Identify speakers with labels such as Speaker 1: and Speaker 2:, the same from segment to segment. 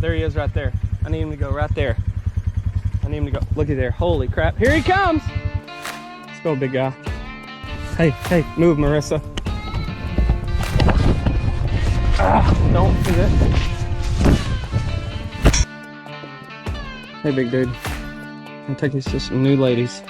Speaker 1: There he is right there. I need him to go right there. I need him to go. Looky there. Holy crap. Here he comes. Let's go, big guy. Hey, hey, move, Marissa. Ah, don't do that. Hey, big dude. I'm taking you to some new ladies.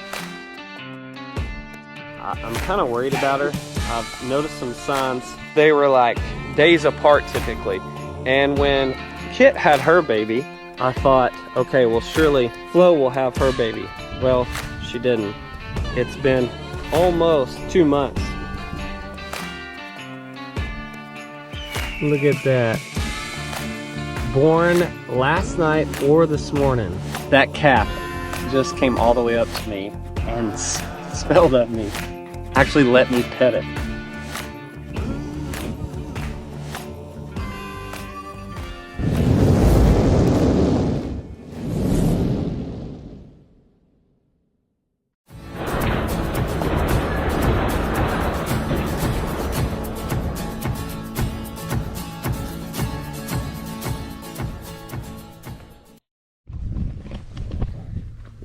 Speaker 1: I'm kind of worried about her. I've noticed some signs. They were like days apart typically. And when Kit had her baby, I thought, okay, well surely Flo will have her baby. Well, she didn't. It's been almost 2 months. Look at that. Born last night or this morning. That calf just came all the way up to me and smelled at me. Actually let me pet it.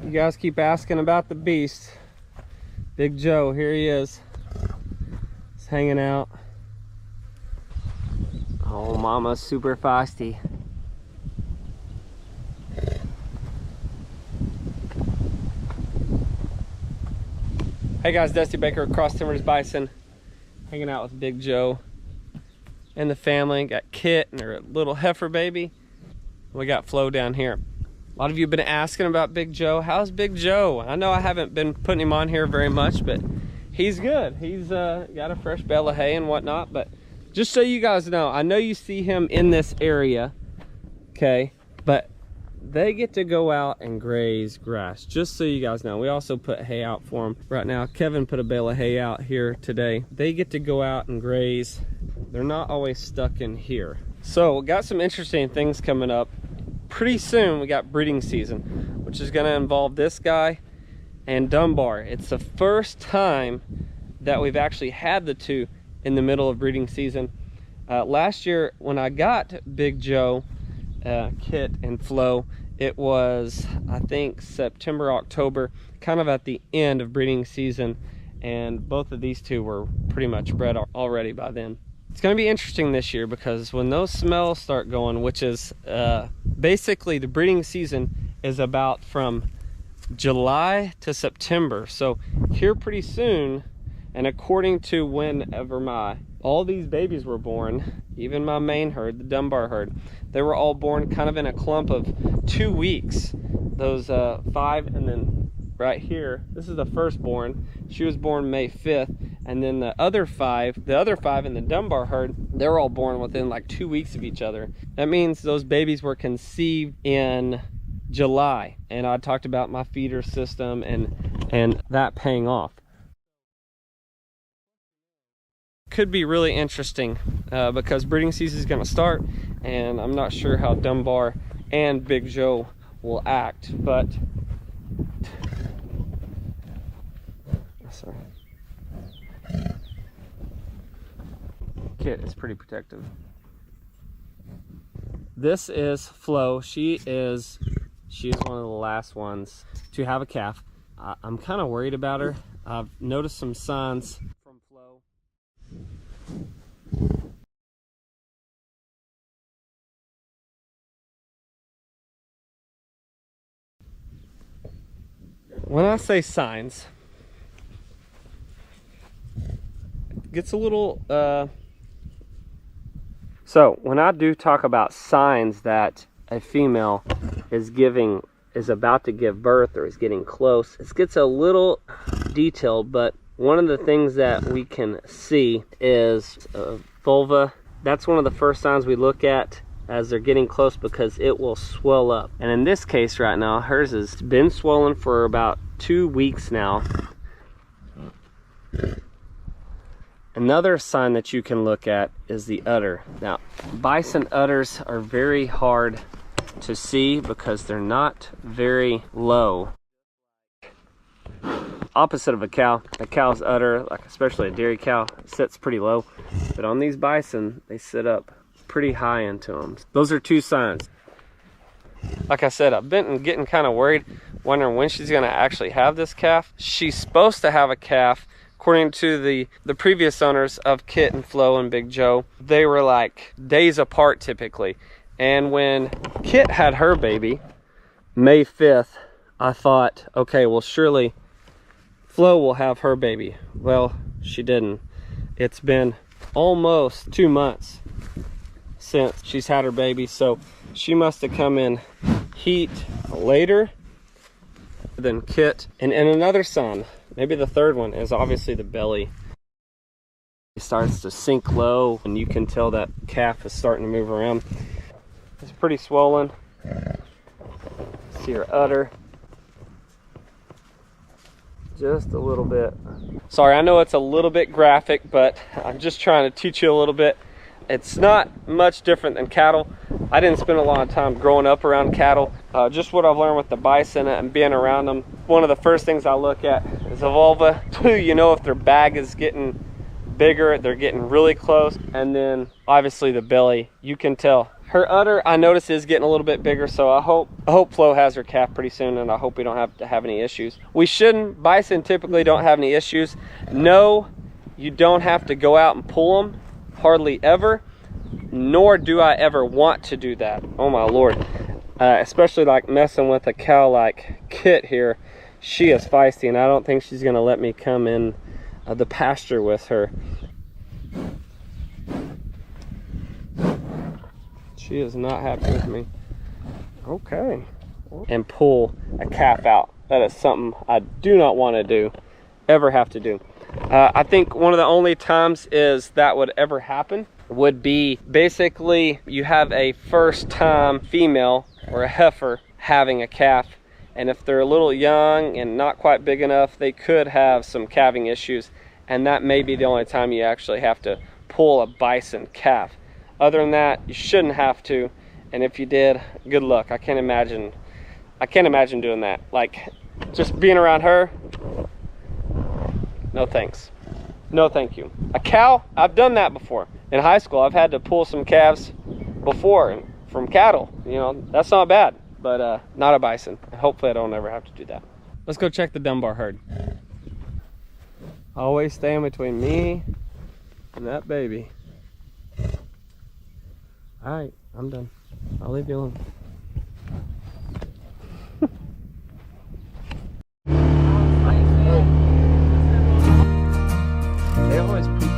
Speaker 1: You guys keep asking about the beast. Big Joe, here he is. He's hanging out. Oh, mama's super feisty. Hey guys, Dusty Baker, Cross Timbers Bison. Hanging out with Big Joe and the family. Got Kit and her little heifer baby. We got Flo down here. A lot of you have been asking about Big Joe. How's Big Joe? I know I haven't been putting him on here very much, but he's good. He's got a fresh bale of hay and whatnot. But just so you guys know, I know you see him in this area, okay? But they get to go out and graze grass, just so you guys know. We also put hay out for them. Right now, Kevin put a bale of hay out here today. They get to go out and graze. They're not always stuck in here. So, we got some interesting things coming up. Pretty soon we got breeding season, which is going to involve this guy and Dunbar. It's the first time that we've actually had the two in the middle of breeding season. Last year when I got Big Joe, Kit and Flo, it was I think September, October, kind of at the end of breeding season, and both of these two were pretty much bred already by then. It's going to be interesting this year because when those smells start going, which is basically the breeding season is about from July to September. So here pretty soon, and according to whenever all these babies were born, even my main herd, the Dunbar herd, they were all born kind of in a clump of 2 weeks. Those 5, and then right here, this is the firstborn. She was born May 5th. And then the other five in the Dunbar herd, they're all born within like 2 weeks of each other. That means those babies were conceived in July. And I talked about my feeder system and that paying off. Could be really interesting because breeding season is going to start, and I'm not sure how Dunbar and Big Joe will act, but sorry. Kit is pretty protective. This is Flo. She is one of the last ones to have a calf. I'm kind of worried about her. I've noticed some signs from Flo. When I say signs, it gets a little so when I do talk about signs that a female is about to give birth or is getting close, it gets a little detailed, but one of the things that we can see is vulva. That's one of the first signs we look at as they're getting close because it will swell up. And in this case right now, hers has been swollen for about 2 weeks now. Another sign that you can look at is the udder. Now, bison udders are very hard to see because they're not very low. Opposite of a cow's udder, like especially a dairy cow, sits pretty low. But on these bison, they sit up pretty high into them. Those are two signs. Like I said, I've been getting kind of worried, wondering when she's gonna actually have this calf. She's supposed to have a calf, according to the previous owners of Kit and Flo and Big Joe. They were like days apart typically. And when Kit had her baby, May 5th, I thought, okay, well surely Flo will have her baby. Well, she didn't. It's been almost 2 months since she's had her baby, so she must have come in heat later than Kit. And another sign, maybe the third one, is obviously the belly. It starts to sink low, and you can tell that calf is starting to move around. It's pretty swollen. See her udder. Just a little bit. Sorry, I know it's a little bit graphic, but I'm just trying to teach you a little bit. It's not much different than cattle. I didn't spend a lot of time growing up around cattle. Just what I've learned with the bison and being around them. One of the first things I look at is the vulva. Two, you know if their bag is getting bigger, they're getting really close. And then obviously the belly, you can tell. Her udder, I notice, is getting a little bit bigger, so I hope Flo has her calf pretty soon, and I hope we don't have to have any issues. We shouldn't. Bison typically don't have any issues. No, you don't have to go out and pull them, hardly ever, nor do I ever want to do that. Oh my Lord. Especially like messing with a cow like Kit here. She is feisty, and I don't think she's gonna let me come in the pasture with her. She is not happy with me. Okay. And pull a calf out. That is something I do not want to do, ever have to do. I think one of the only times is that would ever happen would be basically you have a first time female or a heifer having a calf, and if they're a little young and not quite big enough, they could have some calving issues, and that may be the only time you actually have to pull a bison calf. Other than that, you shouldn't have to, and if you did, good luck. I can't imagine doing that. Like, just being around her, no thanks. No thank you. A cow, I've done that before. In high school, I've had to pull some calves before from cattle. You know, that's not bad, but not a bison. Hopefully I don't ever have to do that. Let's go check the Dunbar herd. Always staying between me and that baby. All right, I'm done. I'll leave you alone. They always poop.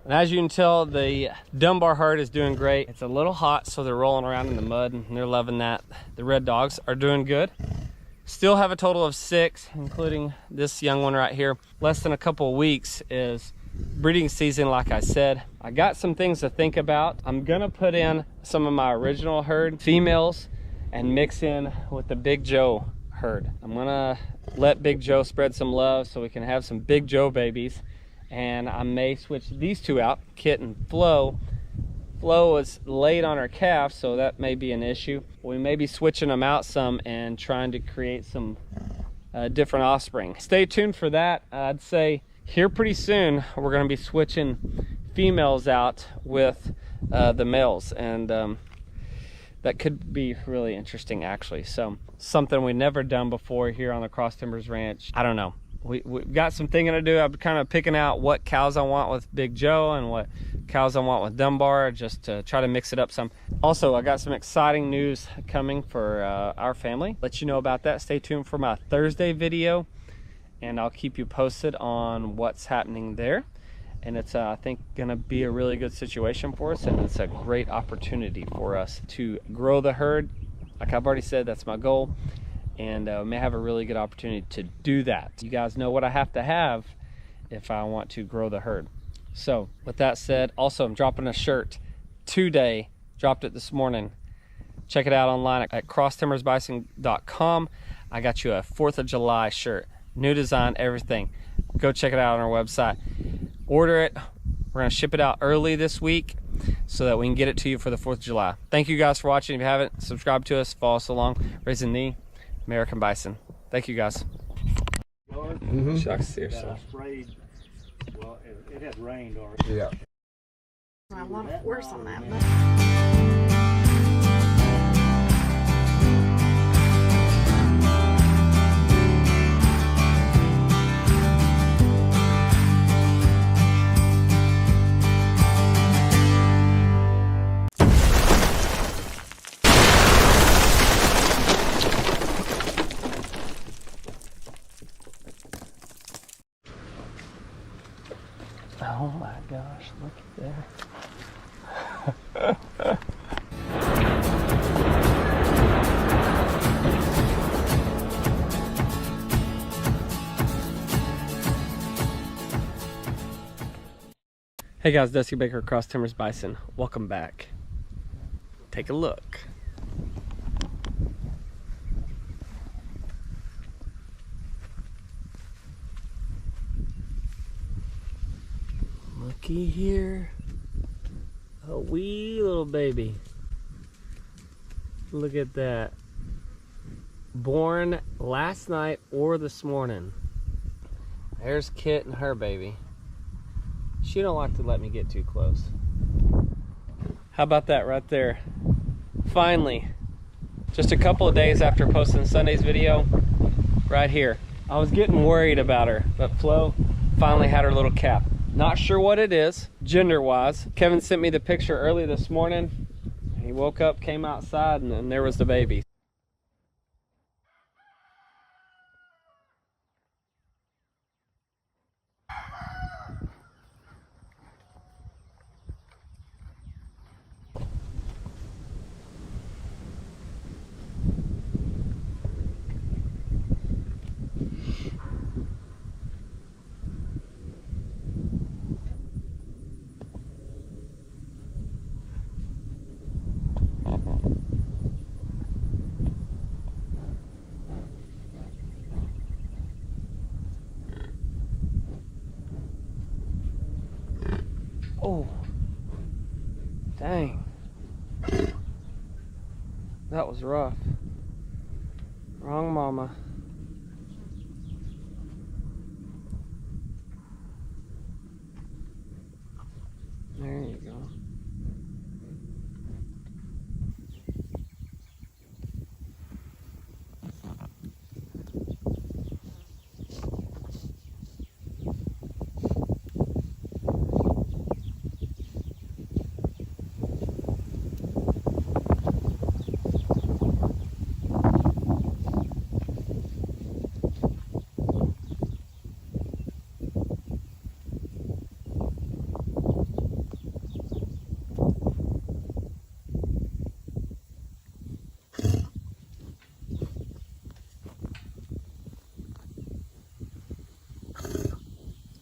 Speaker 1: And as you can tell, the Dunbar herd is doing great. It's a little hot, so they're rolling around in the mud and they're loving that. The red dogs are doing good. Still have a total of 6, including this young one right here. Less than a couple of weeks is breeding season, like I said. I got some things to think about. I'm gonna put in some of my original herd females and mix in with the Big Joe herd. I'm gonna let Big Joe spread some love so we can have some Big Joe babies. And I may switch these 2 out, Kit and Flo. Flo was late on her calf, so that may be an issue. We may be switching them out some and trying to create some different offspring. Stay tuned for that. I'd say here pretty soon we're going to be switching females out with the males, and that could be really interesting actually. So something we've never done before here on the Cross Timbers Ranch. I don't know. We've got some thinking to do. I'm kind of picking out what cows I want with Big Joe and what cows I want with Dunbar, just to try to mix it up some. Also, I got some exciting news coming for our family. Let you know about that. Stay tuned for my Thursday video, and I'll keep you posted on what's happening there. And it's, I think, gonna be a really good situation for us, and it's a great opportunity for us to grow the herd. Like I've already said, that's my goal. And we may have a really good opportunity to do that. You guys know what I have to have if I want to grow the herd. So with that said, also I'm dropping a shirt today, dropped it this morning. Check it out online at crosstimbersbison.com. I got you a 4th of July shirt, new design, everything. Go check it out on our website. Order it. We're gonna ship it out early this week so that we can get it to you for the 4th of July. Thank you guys for watching. If you haven't, subscribe to us, follow us along, raising the American bison. Thank you guys. Shucks, seriously.
Speaker 2: Well, it had rained already.
Speaker 3: Yeah.
Speaker 4: A lot of force on that.
Speaker 1: Oh my gosh, look at that. Hey guys, Dusty Baker, Cross Timbers Bison. Welcome back. Take a look. Looky here, a wee little baby. Look at that. Born last night or this morning. There's Kit and her baby. She don't like to let me get too close. How about that right there? Finally, just a couple of days after posting Sunday's video, right here. I was getting worried about her, but Flo finally had her little cap. Not sure what it is, gender-wise. Kevin sent me the picture early this morning. He woke up, came outside, and then there was the baby. Oh, dang. That was rough. Wrong mama. There you go.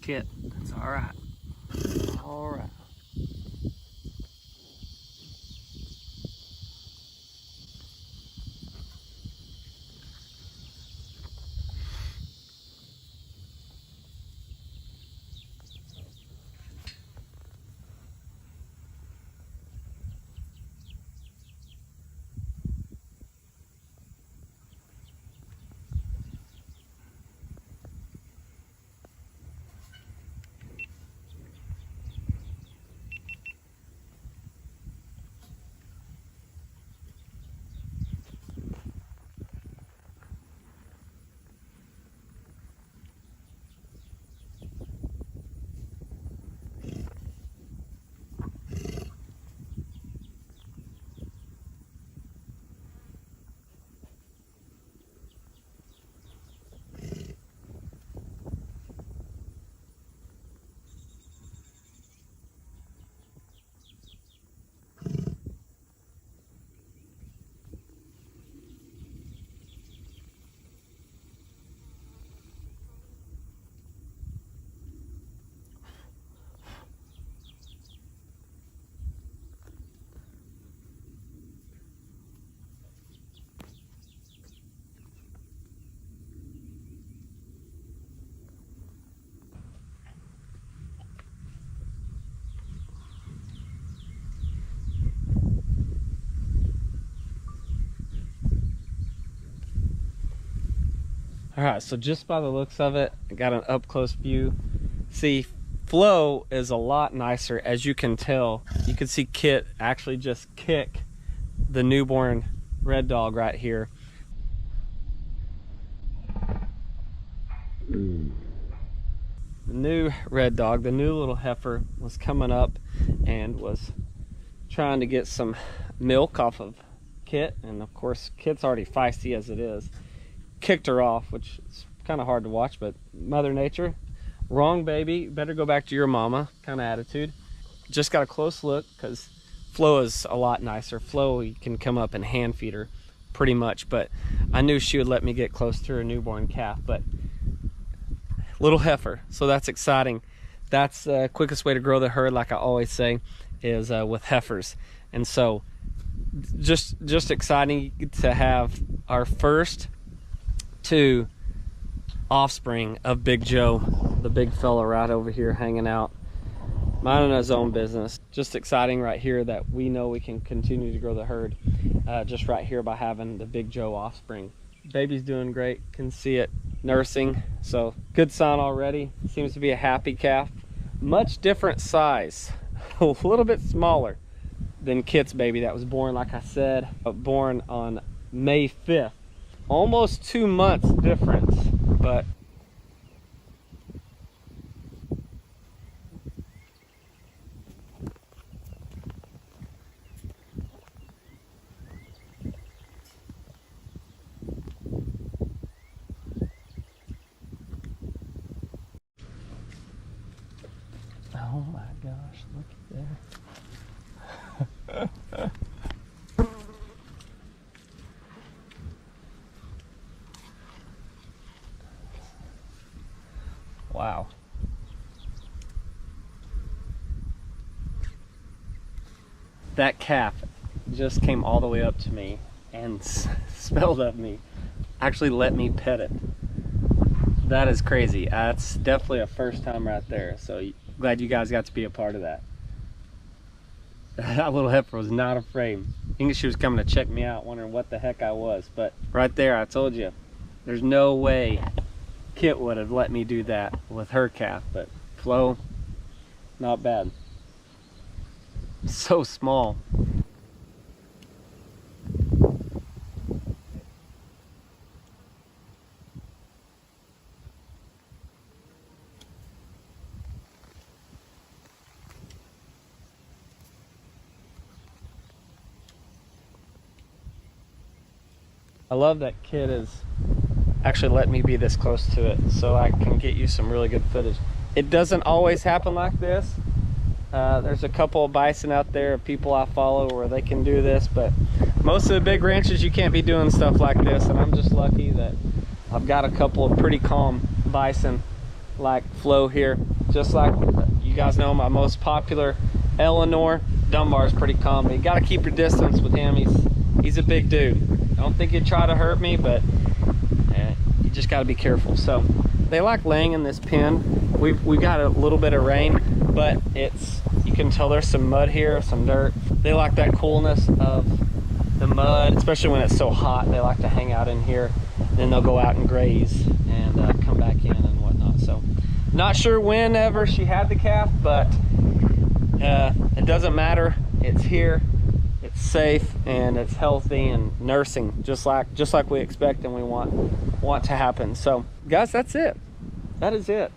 Speaker 1: Kit. That's all right. All right. All right, so just by the looks of it, I got an up close view. See, Flo is a lot nicer, as you can tell. You can see Kit actually just kick the newborn red dog right here. The new red dog, the new little heifer, was coming up and was trying to get some milk off of Kit, and of course Kit's already feisty as it is. Kicked her off, which is kind of hard to watch, but Mother Nature, wrong baby, better go back to your mama kind of attitude. Just got a close look because Flo is a lot nicer. Flo, you can come up and hand feed her pretty much, but I knew she would let me get close to her newborn calf. But little heifer, so that's exciting. That's the quickest way to grow the herd, like I always say, is with heifers. And so just exciting to have our first 2 offspring of Big Joe, the big fella right over here hanging out, minding his own business. Just exciting right here that we know we can continue to grow the herd just right here by having the Big Joe offspring. Baby's doing great, can see it nursing, so good sign already. Seems to be a happy calf. Much different size, a little bit smaller than Kit's baby that was born, like I said, born on May 5th. Almost 2 months difference, but oh my gosh, look at that. Wow. That calf just came all the way up to me and smelled at me. Actually let me pet it. That is crazy. That's definitely a first time right there. So glad you guys got to be a part of that. That little heifer was not afraid. I think she was coming to check me out, wondering what the heck I was. But right there, I told you, there's no way Kit would have let me do that with her calf, but Flo, not bad. So small. I love that Kit is actually letting me be this close to it so I can get you some really good footage. It doesn't always happen like this. There's a couple of bison out there, people I follow, where they can do this, but most of the big ranches you can't be doing stuff like this, and I'm just lucky that I've got a couple of pretty calm bison like Flo here. just like you guys know, my most popular Eleanor. Dunbar is pretty calm, but you got to keep your distance with him. He's a big dude. I don't think he'd try to hurt me, but you just got to be careful. So they like laying in this pen. We've got a little bit of rain, but you can tell there's some mud here, some dirt. They like that coolness of the mud, especially when it's so hot. They like to hang out in here. Then they'll go out and graze and come back in and whatnot. So not sure whenever she had the calf, but it doesn't matter. It's here, it's safe, and it's healthy and nursing just like we expect and we want to happen. So guys, that's it. That is it.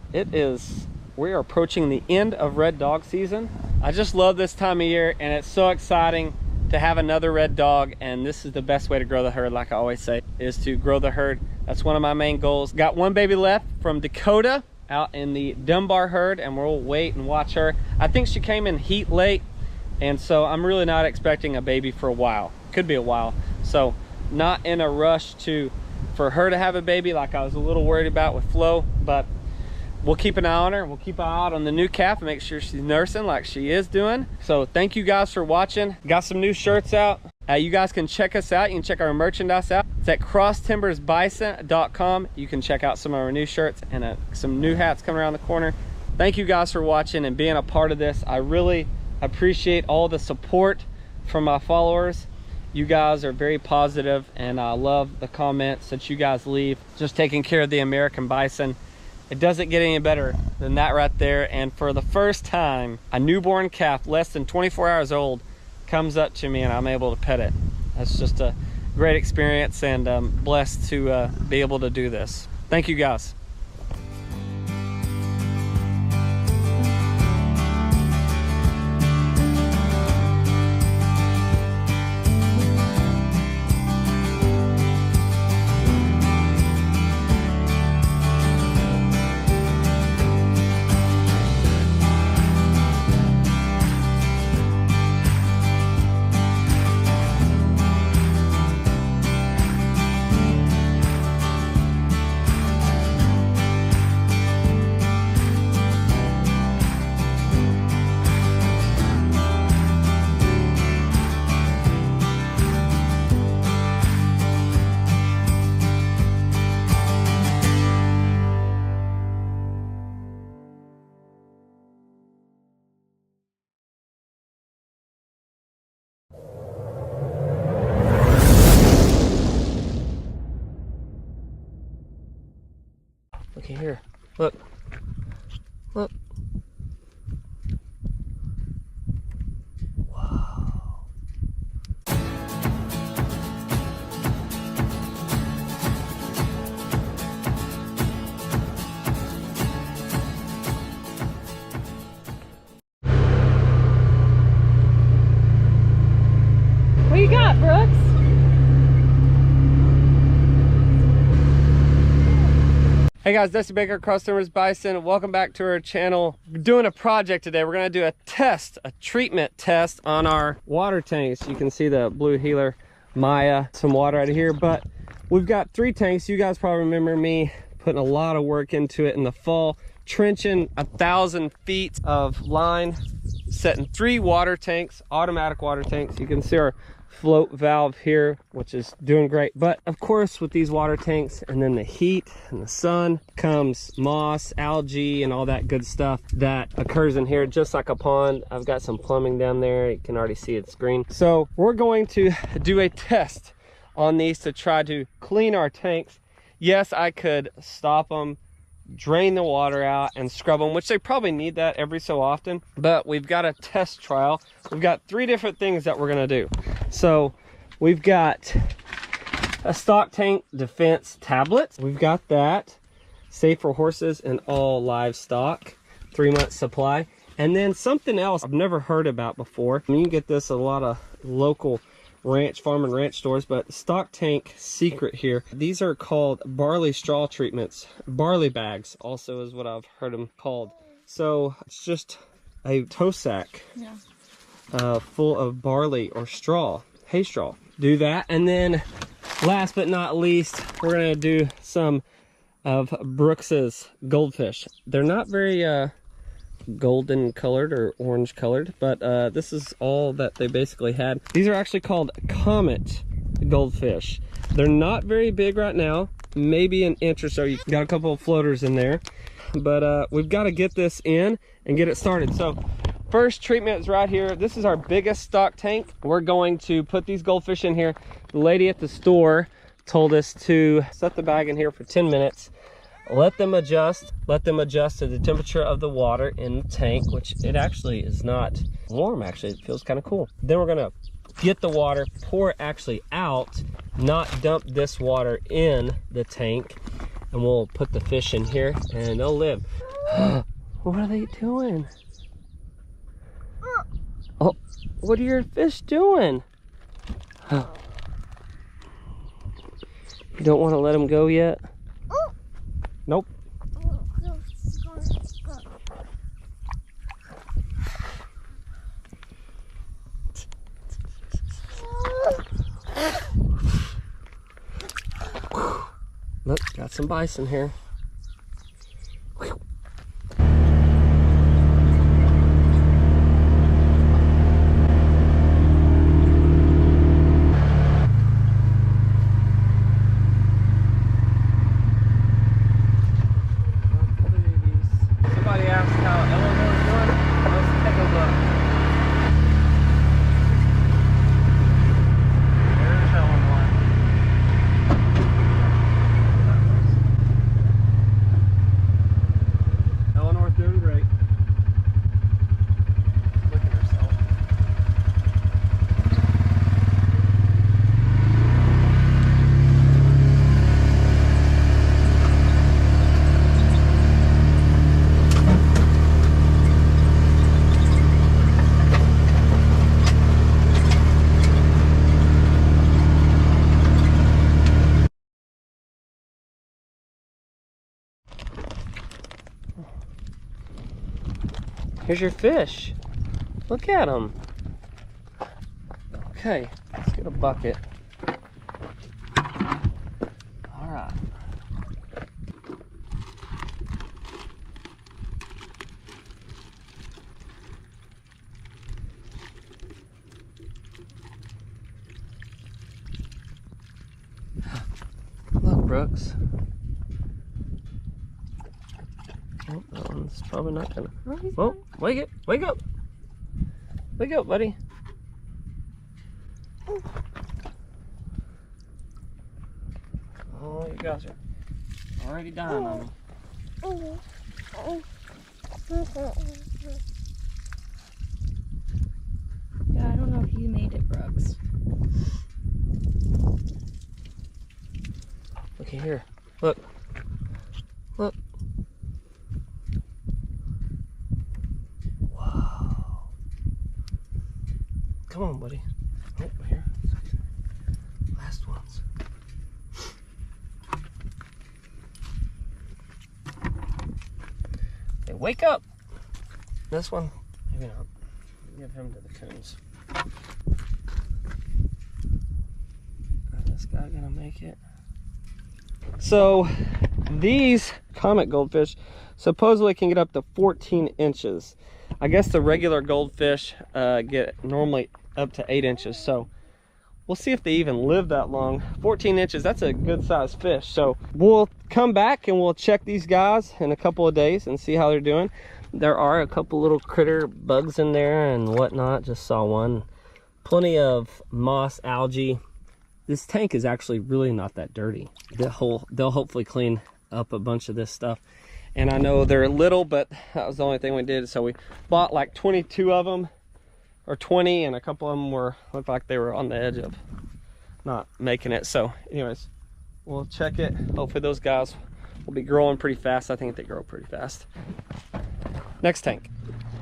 Speaker 1: We are approaching the end of red dog season. I just love this time of year, and it's so exciting to have another red dog. And this is the best way to grow the herd, like I always say, is to grow the herd. That's one of my main goals. Got one baby left from Dakota out in the Dunbar herd, and we'll wait and watch her. I think she came in heat late, and so I'm really not expecting a baby for a while. Could be a while. So not in a rush for her to have a baby like I was a little worried about with Flo, but we'll keep an eye on her. We'll keep an eye out on the new calf and make sure she's nursing like she is doing. So thank you guys for watching. Got some new shirts out. You guys can check us out. You can check our merchandise out. It's at crosstimbersbison.com. You can check out some of our new shirts and some new hats coming around the corner. Thank you guys for watching and being a part of this. I really appreciate all the support from my followers. You guys are very positive, and I love the comments that you guys leave. Just taking care of the American bison. It doesn't get any better than that right there. And for the first time, a newborn calf less than 24 hours old comes up to me and I'm able to pet it. That's just a great experience, and I'm blessed to be able to do this. Thank you guys. Looky here. Look. Look. Wow.
Speaker 4: What you got, Brooks?
Speaker 1: Hey guys, Dusty Baker, Cross Timbers Bison. Welcome back to our channel. We're doing a project today. We're gonna do a treatment test on our water tanks. You can see the blue healer, Maya, some water out of here, but we've got 3 tanks. You guys probably remember me putting a lot of work into it in the fall, trenching 1,000 feet of line, setting 3 water tanks, automatic water tanks. You can see our float valve here, which is doing great. But of course, with these water tanks and then the heat and the sun comes moss, algae, and all that good stuff that occurs in here, just like a pond. I've got some plumbing down there. You can already see it's green. So we're going to do a test on these to try to clean our tanks. Yes, I could stop them, drain the water out and scrub them, which they probably need that every so often, but we've got a test trial. We've got 3 different things that we're going to do. So we've got a stock tank defense tablet. We've got that, safe for horses and all livestock, 3-month supply. And then something else I've never heard about before. You can get this at a lot of local farm and ranch stores, but stock tank secret here. These are called barley straw treatments. Barley bags also is what I've heard them called. So it's just a tow sack full of barley or straw, hay straw. Do that, and then last but not least, we're gonna do some of Brooks's goldfish. They're not very golden colored or orange colored, but this is all that they basically had. These are actually called comet goldfish. They're not very big right now, maybe an inch or so. You got a couple of floaters in there, but we've got to get this in and get it started. So first treatment is right here. This is our biggest stock tank. We're going to put these goldfish in here. The lady at the store told us to set the bag in here for 10 minutes. Let them adjust to the temperature of the water in the tank, which it actually is not warm. Actually, it feels kind of cool. Then we're gonna get the water, pour it actually out, not dump this water in the tank, and we'll put the fish in here and they'll live. What are they doing? Oh, what are your fish doing? You don't want to let them go yet? Nope. Look, got some bison here. Here's your fish. Look at them. Okay, let's get a bucket. All right. Look, Brooks. Oh, that one's probably not gonna. Oh, wake it! Wake up! Wake up, buddy! Oh, you guys are already dying on me.
Speaker 4: Yeah, I don't know if you made it, Brooks.
Speaker 1: Looky here. Look. Look. Come on, buddy. Oh, here. Last ones. Hey, wake up! This one, maybe not. Give him to the coons. Is this guy gonna make it? So, these comet goldfish supposedly can get up to 14 inches. I guess the regular goldfish get normally up to 8 inches, so we'll see if they even live that long. 14 inches, that's a good sized fish. So we'll come back and we'll check these guys in a couple of days and see how they're doing. There are a couple little critter bugs in there and whatnot. Just saw one. Plenty of moss, algae. This tank is actually really not that dirty. They'll hopefully clean up a bunch of this stuff. And I know they're little, but that was the only thing we did. So we bought like 22 of them, or 20, and a couple of them looked like they were on the edge of not making it. So anyways, we'll check it. Hopefully those guys will be growing pretty fast. I think they grow pretty fast. Next tank.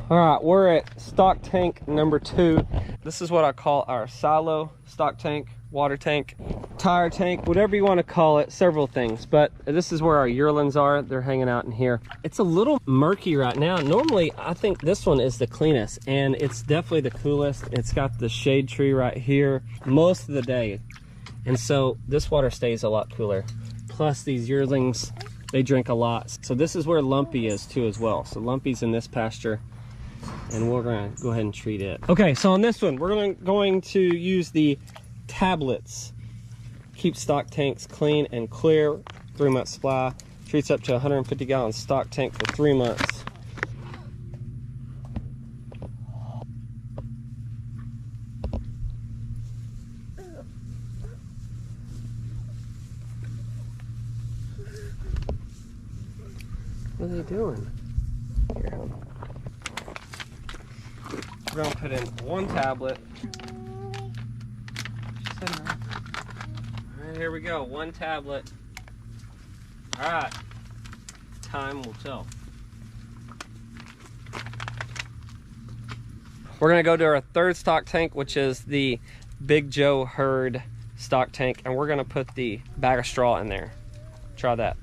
Speaker 1: All right, we're at stock tank number 2. This is what I call our silo stock tank, water tank, tire tank, whatever you want to call it, several things. But this is where our yearlings are. They're hanging out in here. It's a little murky right now. Normally, I think this one is the cleanest, and it's definitely the coolest. It's got the shade tree right here most of the day. And so this water stays a lot cooler. Plus these yearlings, they drink a lot. So this is where Lumpy is too as well. So Lumpy's in this pasture, and we're gonna go ahead and treat it. Okay, so on this one, we're going to use the tablets. Keep stock tanks clean and clear, 3-month supply. Treats up to 150 gallon stock tank for 3 months. What are they doing? Here, hold on. We're gonna put in 1 tablet. All right, here we go, 1 tablet. All right, time will tell. We're gonna go to our 3rd stock tank, which is the Big Joe herd stock tank, and we're gonna put the bag of straw in there. Try that.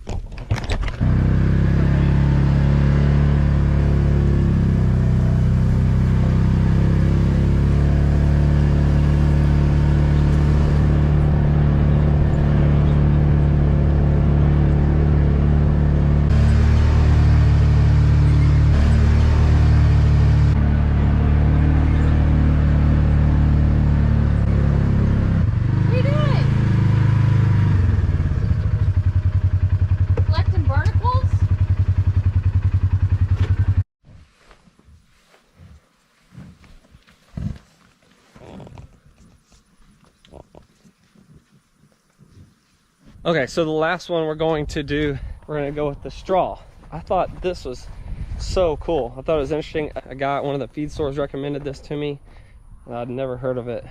Speaker 1: Okay, so the last one we're going to do, we're gonna go with the straw. I thought this was so cool. I thought it was interesting. A guy at one of the feed stores recommended this to me. I'd never heard of it.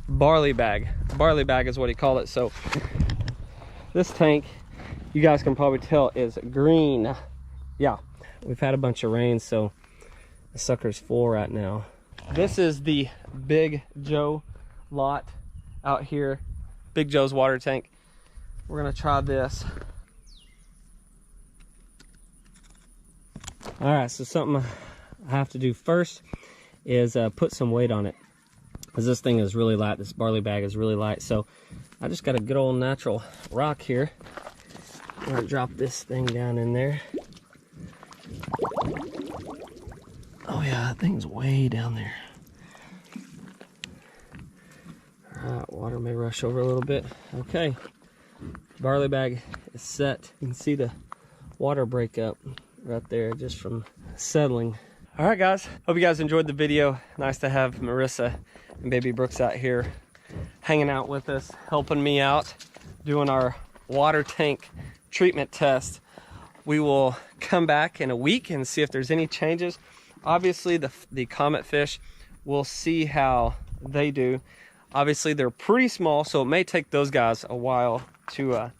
Speaker 1: Barley bag. Barley bag is what he called it. So this tank, you guys can probably tell, is green. Yeah, we've had a bunch of rain, so the sucker's full right now. This is the Big Joe lot out here. Big Joe's water tank. We're gonna try this. All right, so something I have to do first is put some weight on it, because this thing is really light. This barley bag is really light. So I just got a good old natural rock here. I'm gonna drop this thing down in there. Oh yeah, that thing's way down there. All right, water may rush over a little bit. Okay. Barley bag is set. You can see the water break up right there just from settling. All right, guys, hope you guys enjoyed the video. Nice to have Marissa and baby Brooks out here hanging out with us, helping me out, doing our water tank treatment test. We will come back in a week and see if there's any changes. Obviously the comet fish, we'll see how they do. Obviously they're pretty small, so it may take those guys a while to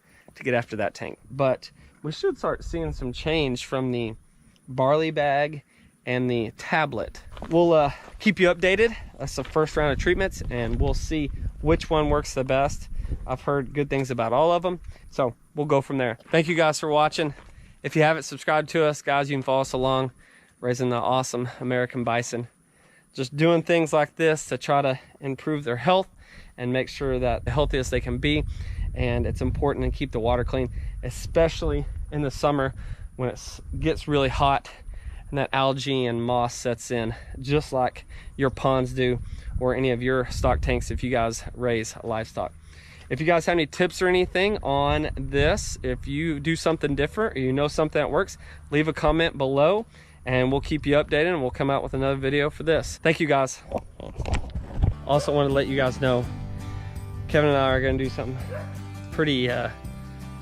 Speaker 1: get after that tank, but we should start seeing some change from the barley bag and the tablet. We'll keep you updated. That's the first round of treatments, and we'll see which one works the best. I've heard good things about all of them, so we'll go from there. Thank you guys for watching. If you haven't subscribed to us, guys, you can follow us along, raising the awesome American bison. Just doing things like this to try to improve their health and make sure that the healthiest they can be. And it's important to keep the water clean, especially in the summer when it gets really hot and that algae and moss sets in, just like your ponds do, or any of your stock tanks if you guys raise livestock. If you guys have any tips or anything on this, if you do something different or you know something that works, leave a comment below and we'll keep you updated, and we'll come out with another video for this. Thank you guys. Also wanted to let you guys know, Kevin and I are gonna do something pretty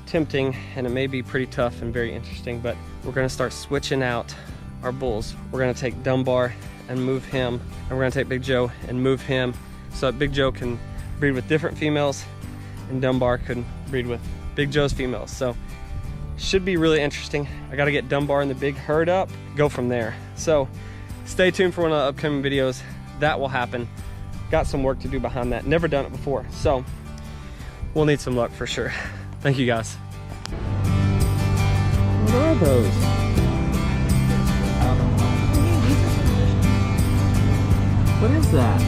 Speaker 1: tempting, and it may be pretty tough and very interesting, but we're gonna start switching out our bulls. We're gonna take Dunbar and move him, and we're gonna take Big Joe and move him so that Big Joe can breed with different females and Dunbar can breed with Big Joe's females. So should be really interesting. I gotta get Dunbar and the big herd up, go from there. So stay tuned for one of the upcoming videos. That will happen. Got some work to do behind that. Never done it before, so we'll need some luck for sure. Thank you guys. What are those? What is that?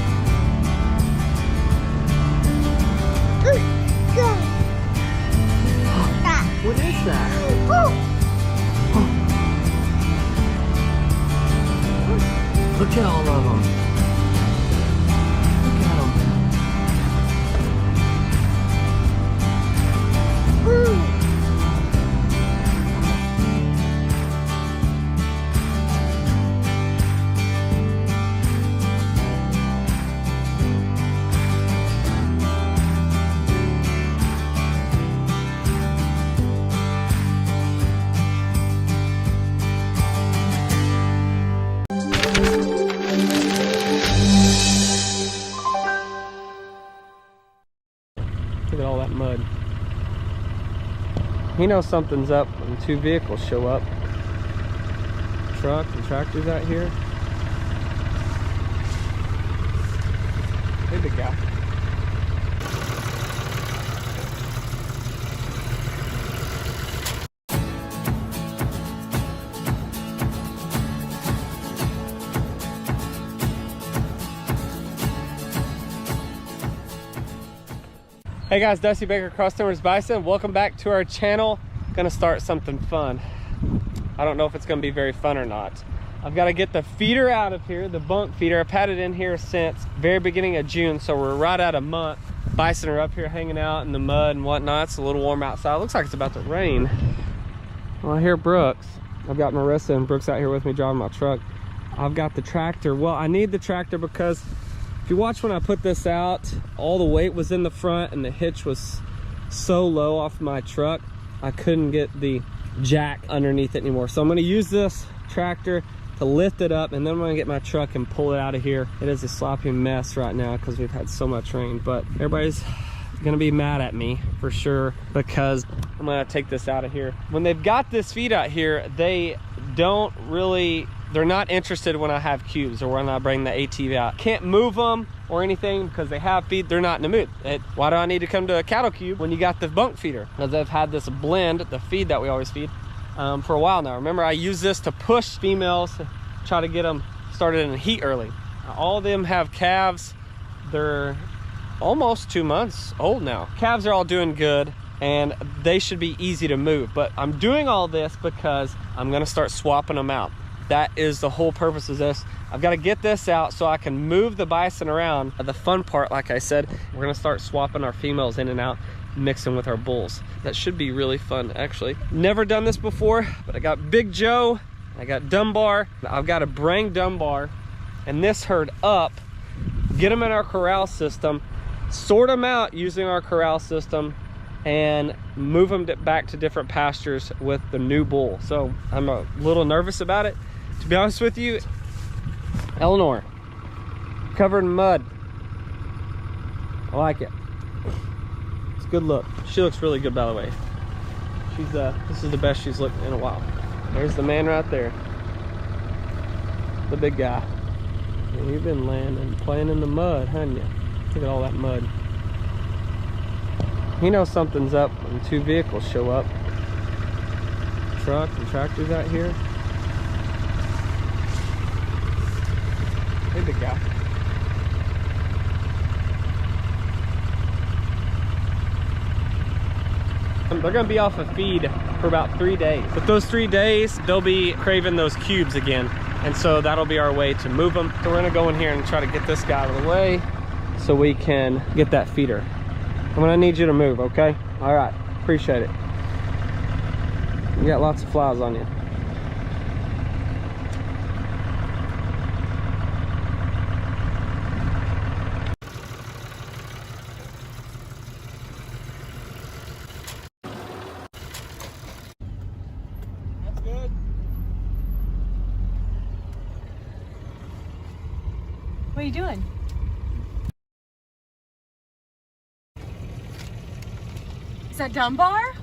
Speaker 1: What is that? Look at all of them. Look at them. Woo! Look at all that mud. He knows something's up when two vehicles show up. Truck and tractors out here. Hey, big guy. Hey guys, Dusty Baker, Cross Timbers Bison. Welcome back to our channel. Gonna start something fun. I don't know if it's gonna be very fun or not. I've got to get the feeder out of here, the bunk feeder. I've had it in here since very beginning of June, so we're right at a month. Bison are up here hanging out in the mud and whatnot. It's a little warm outside. It looks like it's about to rain. Well, I hear Brooks. I've got Marissa and Brooks out here with me driving my truck. I've got the tractor. Well, I need the tractor because if you watch when I put this out, all the weight was in the front and the hitch was so low off my truck, I couldn't get the jack underneath it anymore. So I'm gonna use this tractor to lift it up, and then I'm gonna get my truck and pull it out of here. It is a sloppy mess right now because we've had so much rain, but everybody's gonna be mad at me for sure because I'm gonna take this out of here. When they've got this feed out here, they don't really, they're not interested when I have cubes or when I bring the ATV out. Can't move them or anything because they have feed. They're not in the mood. Why do I need to come to a cattle cube when you got the bunk feeder? Because I've had this blend, the feed that we always feed, for a while now. Remember, I use this to push females, try to get them started in the heat early. All of them have calves. They're almost 2 months old now. Calves are all doing good and they should be easy to move. But I'm doing all this because I'm gonna start swapping them out. That is the whole purpose of this. I've got to get this out so I can move the bison around. The fun part, like I said, we're gonna start swapping our females in and out, mixing with our bulls. That should be really fun, actually. Never done this before, but I got Big Joe, I got Dunbar. I've got to bring Dunbar and this herd up, get them in our corral system, sort them out using our corral system, and move them back to different pastures with the new bull. So I'm a little nervous about it. To be honest with you, Eleanor, covered in mud. I like it. It's a good look. She looks really good, by the way. She's this is the best she's looked in a while. There's the man right there, the big guy. Yeah, you've been landing, playing in the mud, haven't you? Look at all that mud. He knows something's up when two vehicles show up. Truck and tractors out here. Hey, big guy. They're gonna be off of feed for about 3 days. But those 3 days, they'll be craving those cubes again. And so that'll be our way to move them. So we're gonna go in here and try to get this guy out of the way so we can get that feeder. I'm gonna need you to move, okay? All right, appreciate it. You got lots of flies on you. That's good.
Speaker 3: What are you doing? Is that Dunbar?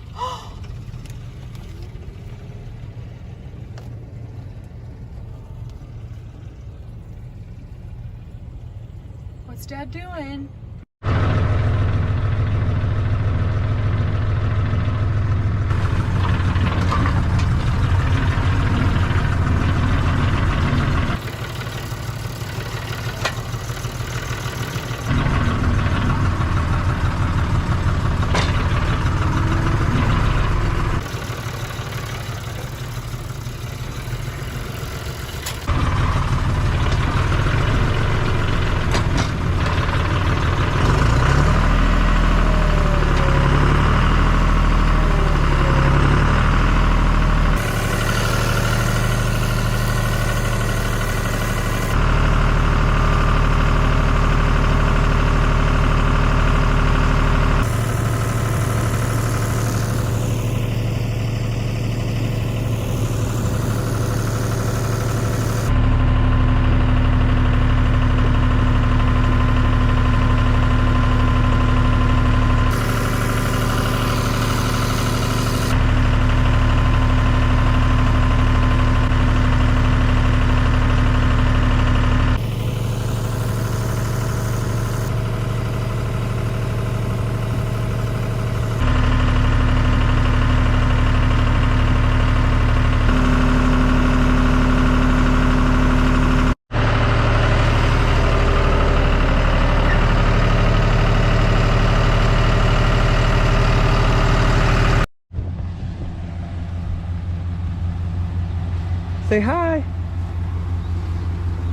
Speaker 3: What's Dad doing?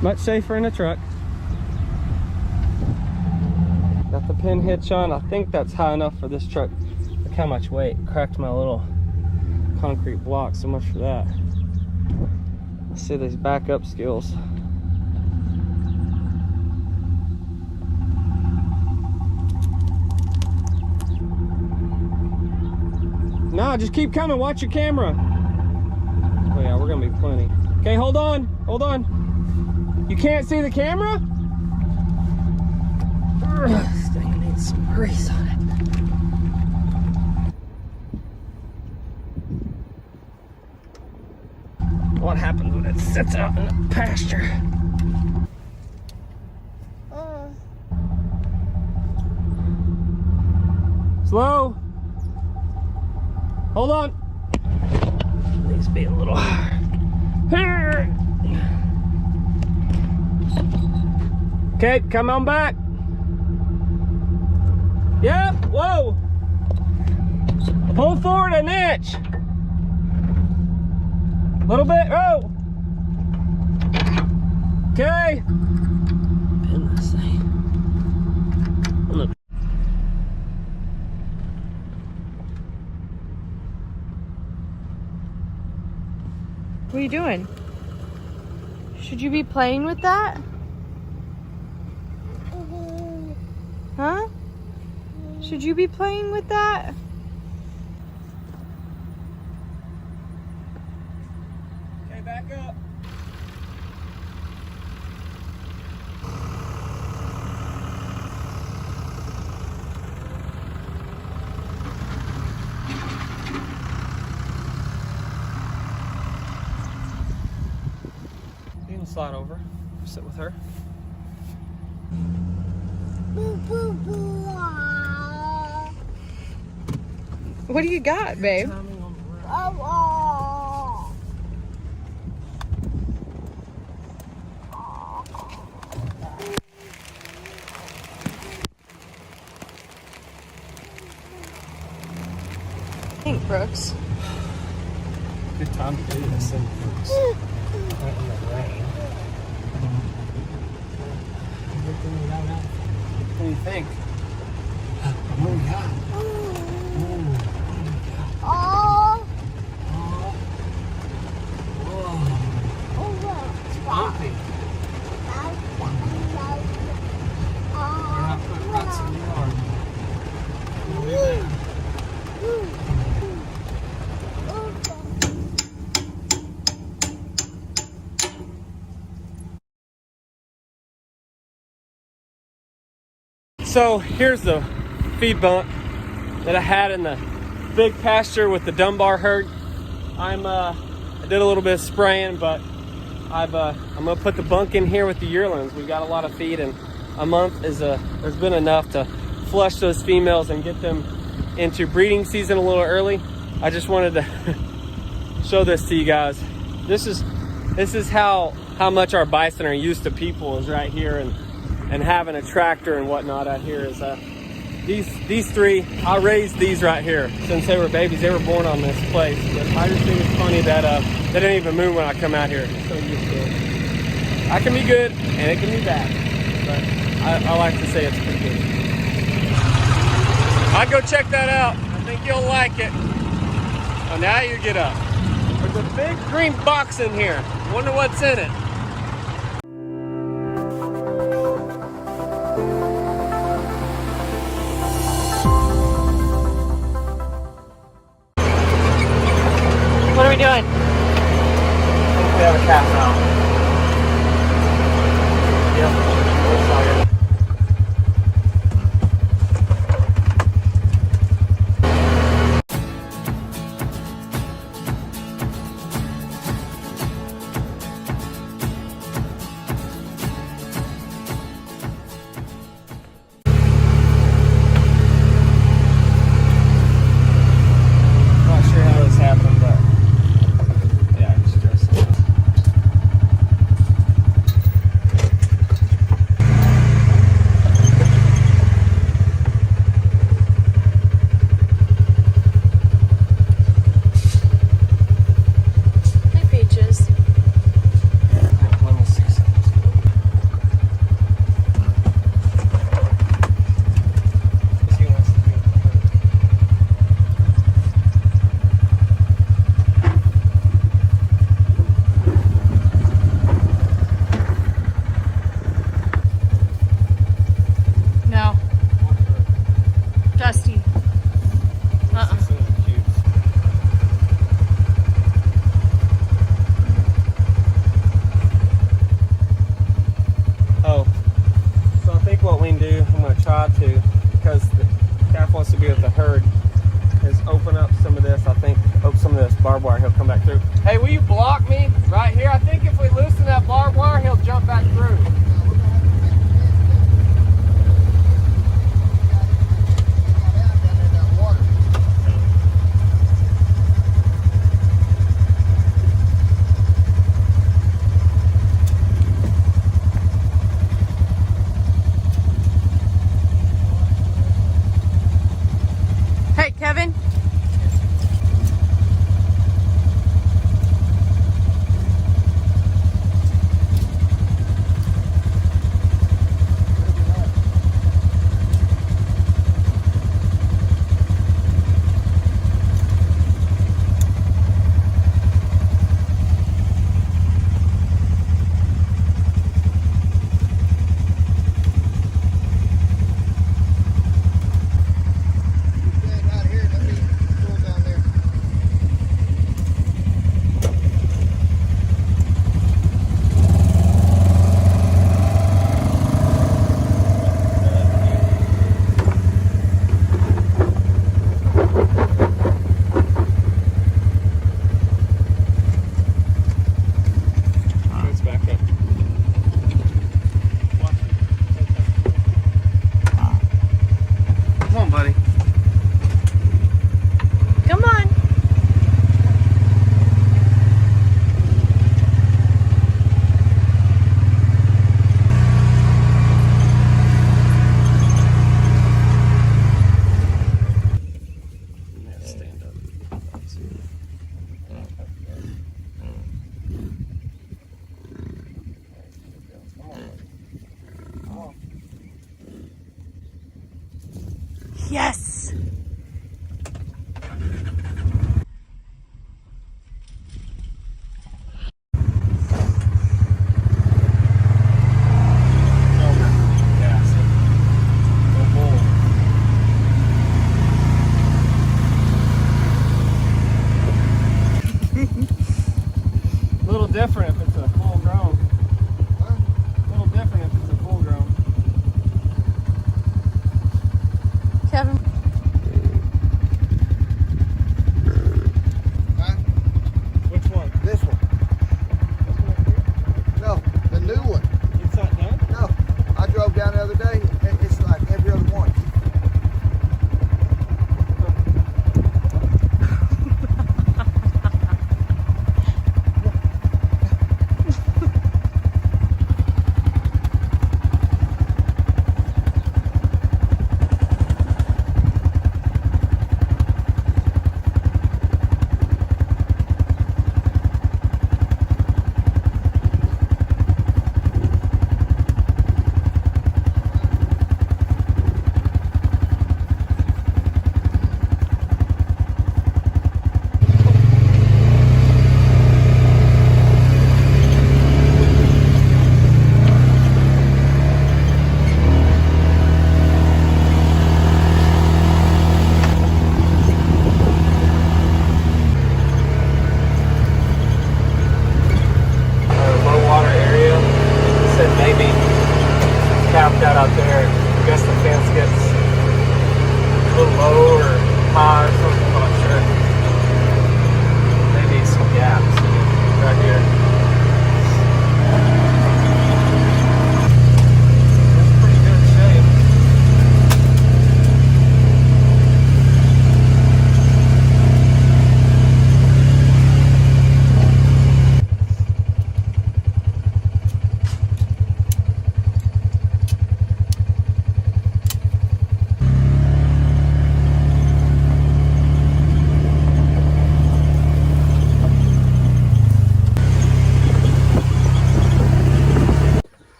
Speaker 1: Much safer in a truck. Got the pin hitch on. I think that's high enough for this truck. Look how much weight. Cracked my little concrete block. So much for that. Let's see these backup skills. No, just keep coming. Watch your camera. Oh yeah, we're gonna be plenty. Okay, hold on. Hold on. You can't see the camera? This thing needs some grease on it. What happens when it sits out in the pasture? Slow. Hold on. Needs to be a little higher. Okay, come on back. Yep, whoa. Pull forward an inch. A little bit, oh. Okay. Pin this thing.
Speaker 3: What are you doing? Should you be playing with that? Huh? Should you be playing with that?
Speaker 1: Okay, back up. You can slide over, sit with her.
Speaker 3: What do you got, babe? Thanks, Brooks.
Speaker 1: Good time to do this in right in the rain. What do you think? What do we got? It's bumpy. We're not putting ruts in the yard. We'll be there. So here's the feed bunk that I had in the big pasture with the Dunbar herd. I did a little bit of spraying, but I'm gonna put the bunk in here with the yearlings. We've got a lot of feed, and a month has been enough to flush those females and get them into breeding season a little early. I just wanted to show this to you guys. This is how much our bison are used to people, is right here, and having a tractor and whatnot out here. Is these three, I raised these right here since they were babies. They were born on this place. But I just think it's funny that they don't even move when I come out here. I'm so used to it. I can be good and it can be bad, but I like to say it's pretty good. I'd go check that out. I think you'll like it. Oh, now you get up. There's a big green box in here. Wonder what's in it.
Speaker 3: What are we doing?
Speaker 1: We have a calf now. Yeah. try to, because the calf wants to be with the herd, is open up some of this. I think open some of this barbed wire, he'll come back through. Hey, will you block me right here? I think if we loosen that barbed wire, he'll jump back through.
Speaker 3: Hey, Kevin. Yes.
Speaker 1: A little different if it's a full grown. A little different if it's a full grown.
Speaker 3: Kevin.
Speaker 5: Huh?
Speaker 1: Which one?
Speaker 5: This one.
Speaker 1: This one up here?
Speaker 5: No, the new one.
Speaker 1: It's not done?
Speaker 5: No, I drove down the other day. It's like every other one.
Speaker 1: Out there, I guess the fence gets a little low or high or something, I'm not sure. Maybe some gaps right here. That's pretty good shape.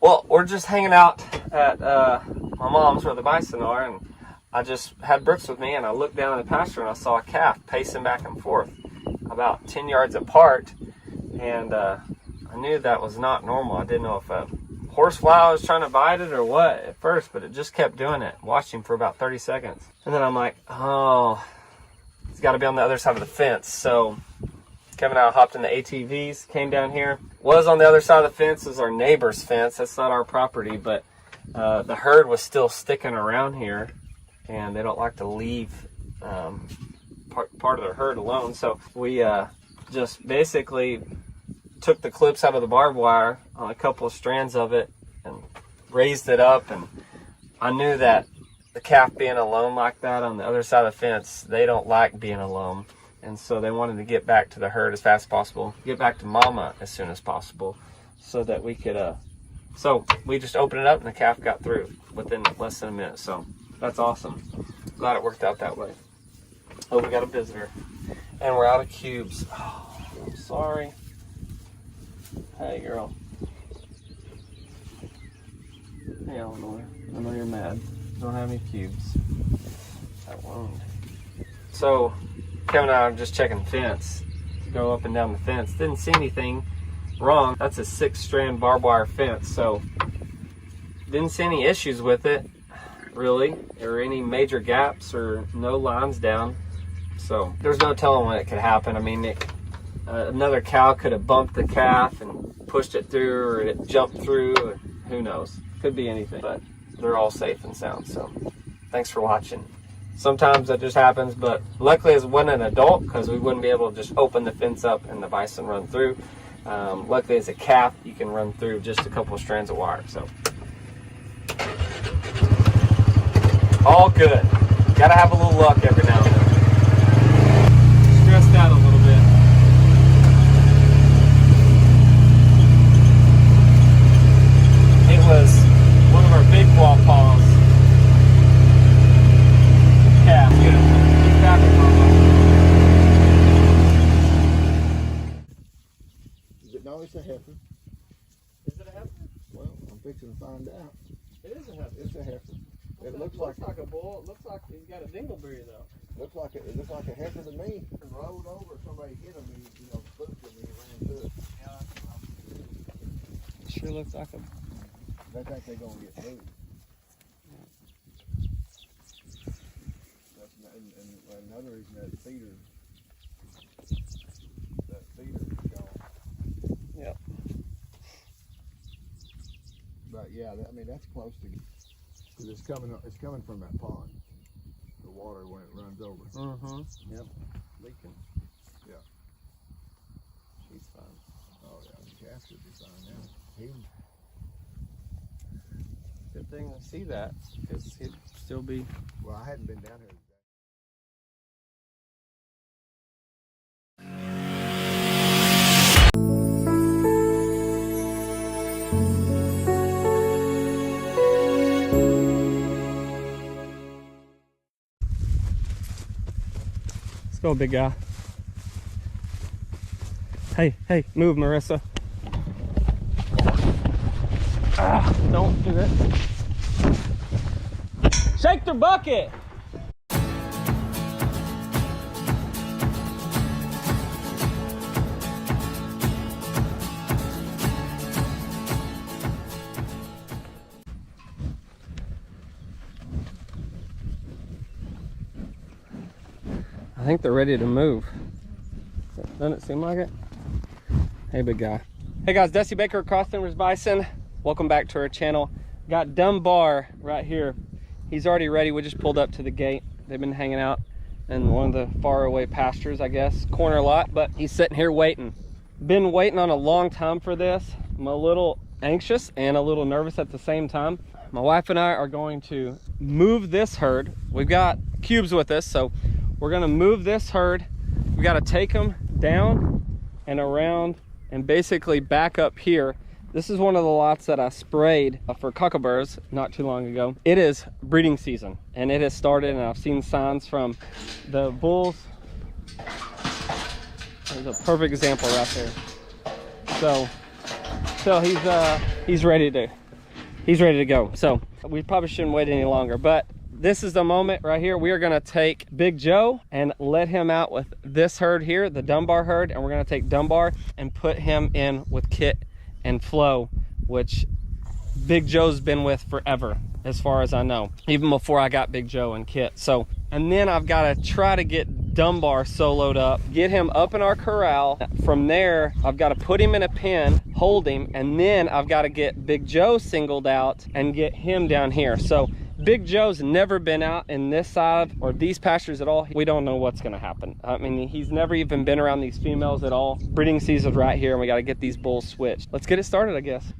Speaker 1: Well, we're just hanging out at my mom's where the bison are, and I just had Brooks with me, and I looked down in the pasture and I saw a calf pacing back and forth about 10 yards apart, and I knew that was not normal. I didn't know if a horsefly was trying to bite it or what at first, but it just kept doing it. Watched him for about 30 seconds. And then I'm like, oh, he's got to be on the other side of the fence. So Kevin and I hopped in the ATVs, came down here. Was on the other side of the fence is our neighbor's fence. That's not our property, but the herd was still sticking around here, and they don't like to leave part of their herd alone. So we just basically took the clips out of the barbed wire on a couple of strands of it and raised it up. And I knew that the calf being alone like that on the other side of the fence, they don't like being alone. And so they wanted to get back to the herd as fast as possible, get back to mama as soon as possible, so that we could, so we just opened it up and the calf got through within less than a minute. So that's awesome. Glad it worked out that way. Oh, we got a visitor. And we're out of cubes. Oh, I'm sorry. Hey, girl. Hey, Eleanor. I know you're mad. Don't have any cubes. That wound. So, Kevin and I are just checking the fence. Go up and down the fence. Didn't see anything wrong. That's a 6-strand barbed wire fence, so didn't see any issues with it, really, or any major gaps or no lines down. So there's no telling when it could happen. I mean, another cow could have bumped the calf and pushed it through, or it jumped through, or who knows. Could be anything, but they're all safe and sound. So thanks for watching. Sometimes that just happens, but luckily it wasn't an adult, because we wouldn't be able to just open the fence up and the bison run through. Luckily as a calf, you can run through just a couple of strands of wire. So all good. Gotta have a little luck every now and then. Stressed out a little bit. It was one of our big waupaws. Yeah, keep tapping, Mama.
Speaker 5: No, it's a heifer.
Speaker 1: Is it a heifer?
Speaker 5: Well, I'm fixing to find out.
Speaker 1: It is a heifer.
Speaker 5: It's a heifer. It looks
Speaker 1: like a bull. It looks like he's got a dingleberry though.
Speaker 5: It looks like a heifer to me. Rolled over, somebody hit him, and spooked him, and he ran through it.
Speaker 1: It sure looks like a.
Speaker 5: They think they're gonna get moved. And another reason that feeder is gone.
Speaker 1: Yep.
Speaker 5: But yeah, I mean that's close to. Cause it's coming from that pond. The water when it runs over.
Speaker 1: Mm-hmm. Yep. Leaking.
Speaker 5: Yeah.
Speaker 1: She's fine.
Speaker 5: Oh yeah, the calf should be fine now.
Speaker 1: Good thing to see that, because he'd still be.
Speaker 5: Well, I hadn't been down here.
Speaker 1: Let's go, big guy. Hey, move, Marissa. Ah, don't do it. Shake their bucket. I think they're ready to move. Doesn't it seem like it? Hey, big guy. Hey guys, Dusty Baker, Cross Timbers Bison. Welcome back to our channel. Got Dunbar right here. He's already ready. We just pulled up to the gate. They've been hanging out in one of the far away pastures, I guess, corner lot, but he's sitting here waiting. Been waiting on a long time for this. I'm a little anxious and a little nervous at the same time. My wife and I are going to move this herd. We've got cubes with us, so we're gonna move this herd. We gotta take them down and around and basically back up here. This is one of the lots that I sprayed for cockleburs not too long ago. It is breeding season and it has started, and I've seen signs from the bulls. There's a perfect example right there. So he's ready to go. So we probably shouldn't wait any longer, but this is the moment right here. We are gonna take Big Joe and let him out with this herd here, the Dunbar herd, and we're gonna take Dunbar and put him in with Kit and Flo, which Big Joe's been with forever, as far as I know, even before I got Big Joe and Kit. So, and then I've got to try to get Dunbar soloed up, get him up in our corral. From there, I've got to put him in a pen, hold him, and then I've got to get Big Joe singled out and get him down here. So Big Joe's never been out in this side or these pastures at all. We don't know what's gonna happen. I mean, he's never even been around these females at all. Breeding season's right here, and we gotta get these bulls switched. Let's get it started, I guess.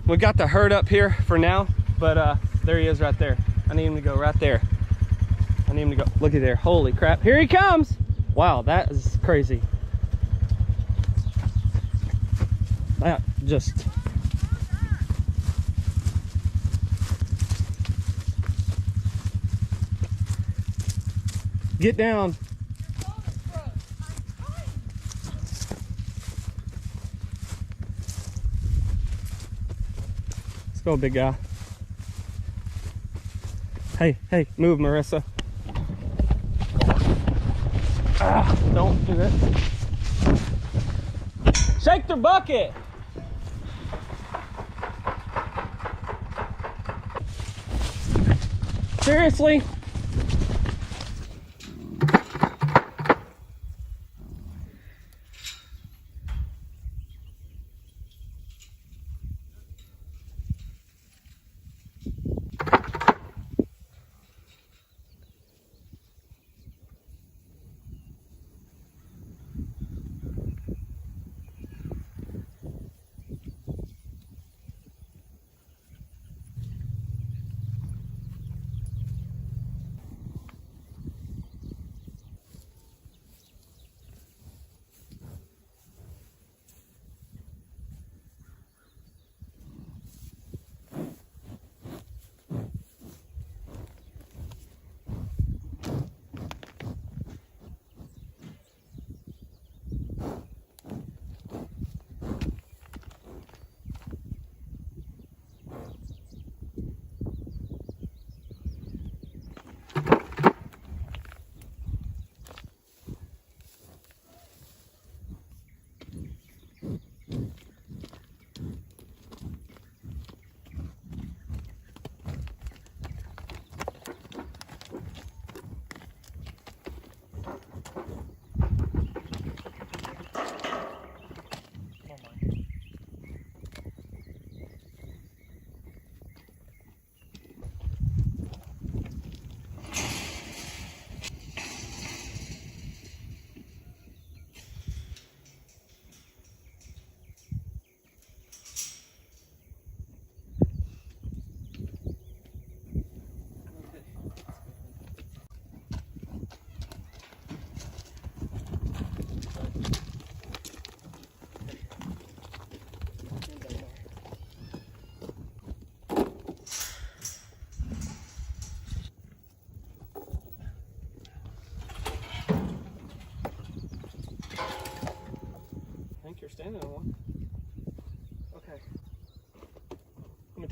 Speaker 1: We got the herd up here for now, but there he is right there. I need him to go right there. I need him to go. Looky there. Holy crap. Here he comes. Wow, that is crazy. That just... Get down. Let's go, big guy. Hey, hey, move, Marissa. Ah, don't do it. Shake their bucket. Seriously?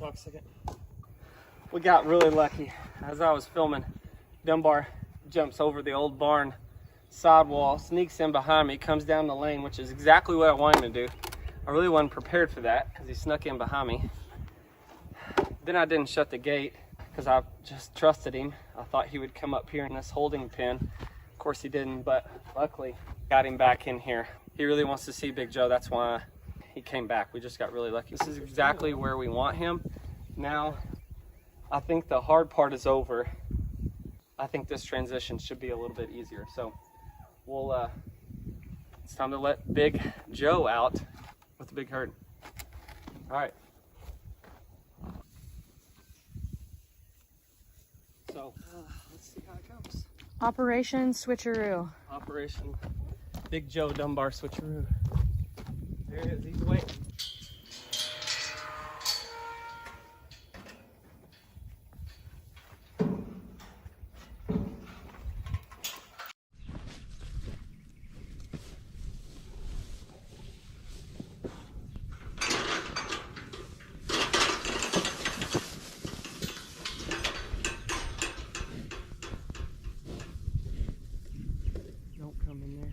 Speaker 1: talk a second? We got really lucky. As I was filming, Dunbar jumps over the old barn sidewall, sneaks in behind me, comes down the lane, which is exactly what I wanted him to do. I really wasn't prepared for that because he snuck in behind me. Then I didn't shut the gate because I just trusted him. I thought he would come up here in this holding pen. Of course he didn't, but luckily got him back in here. He really wants to see Big Joe. That's why he came back. We just got really lucky. This is exactly where we want him. Now, I think the hard part is over. I think this transition should be a little bit easier. So we'll, it's time to let Big Joe out with the big herd. All right. So let's see how it goes.
Speaker 3: Operation Switcheroo.
Speaker 1: Operation Big Joe Dunbar Switcheroo. There it is, he's waiting. Don't come in there.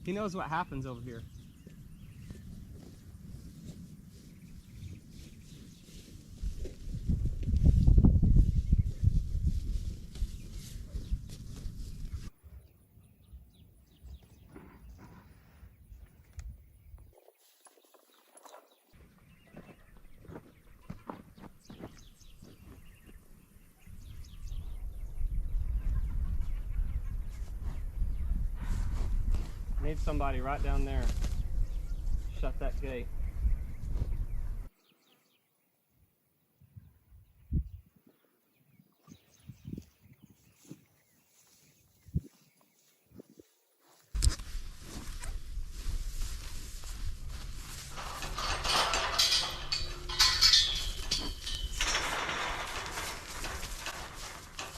Speaker 1: He knows what happens over here. Need somebody right down there. Shut that gate.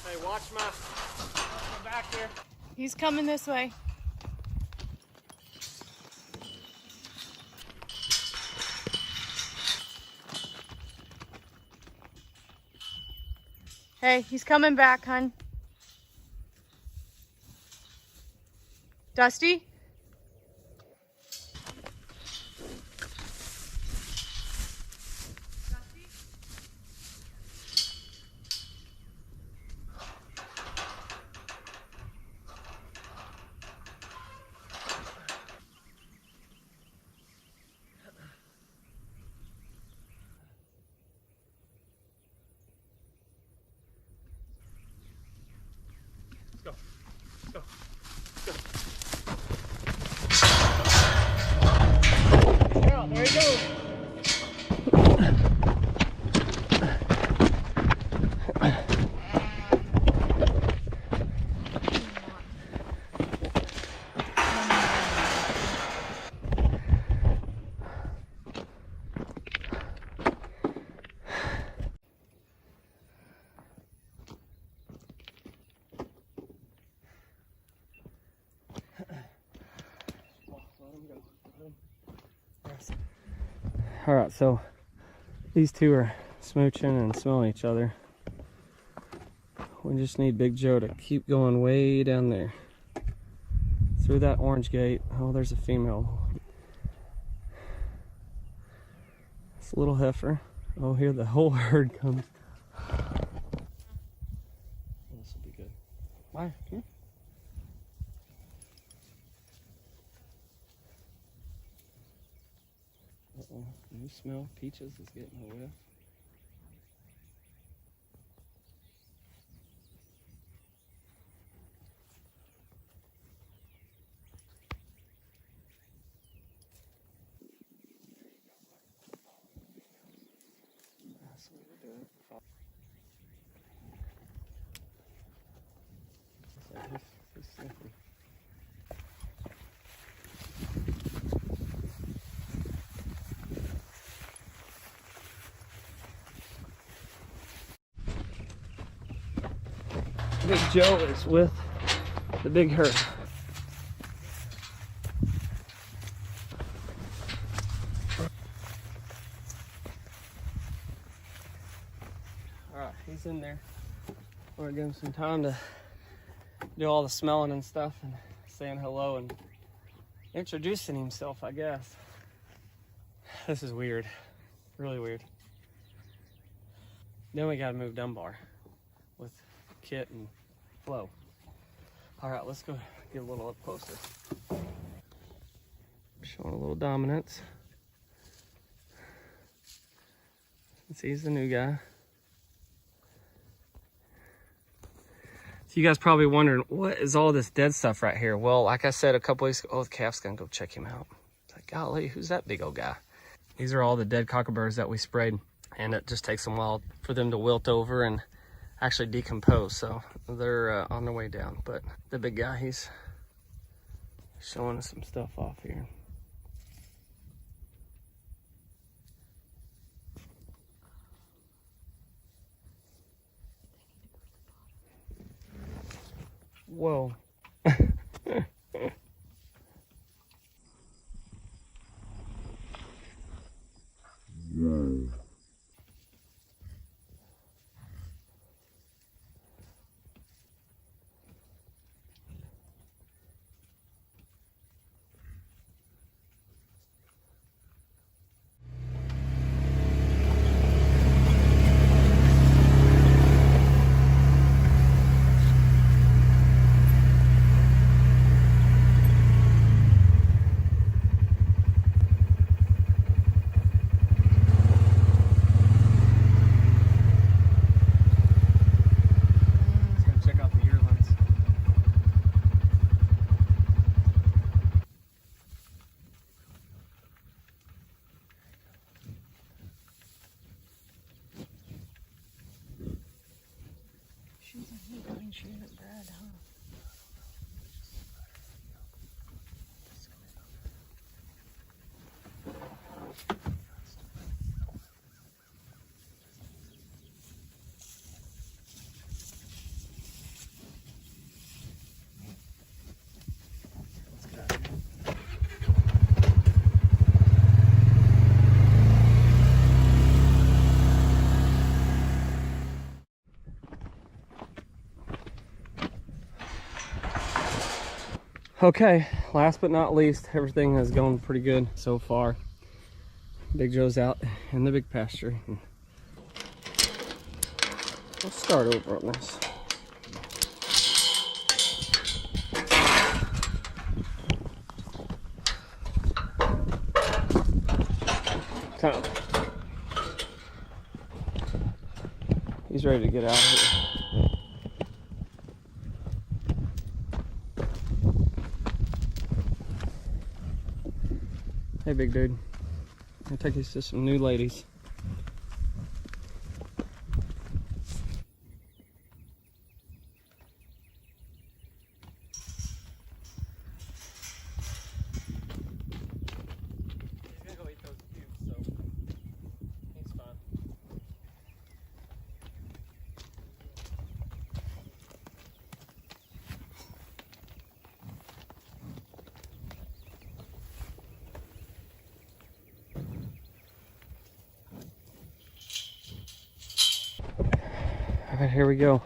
Speaker 1: Hey, watch my back here.
Speaker 3: He's coming this way. Hey, he's coming back, hun. Dusty?
Speaker 1: Let's go. Let's go. Let's go. Yeah, there he goes. All right, so these two are smooching and smelling each other. We just need Big Joe to keep going way down there through that orange gate. Oh, there's a female. It's a little heifer. Oh, here the whole herd comes. This will be good. Maya, come here. Uh-oh, you smell Peaches is getting a whiff. That's the way to do it. So he's sniffing. Big Joe is with the big herd. Alright, he's in there. We're gonna give him some time to do all the smelling and stuff and saying hello and introducing himself, I guess. This is weird. Really weird. Then we gotta move Dunbar with Kit and Flo. Alright, let's go get a little up closer. Showing a little dominance. Since he's the new guy. So you guys probably wondering, what is all this dead stuff right here? Well, like I said a couple weeks ago, oh, the calf's gonna go check him out. It's like, golly, who's that big old guy? These are all the dead cockleburs that we sprayed, and it just takes a while for them to wilt over and actually decompose, so they're on their way down. But the big guy, he's showing us some stuff off here. Whoa. Okay, last but not least, everything has gone pretty good so far. Big Joe's out in the big pasture. Let's start over on this. Tom. He's ready to get out of here. Hey, big dude. I'll take you to some new ladies. He's gonna go eat those cubes, so he's fine. All right, here we go.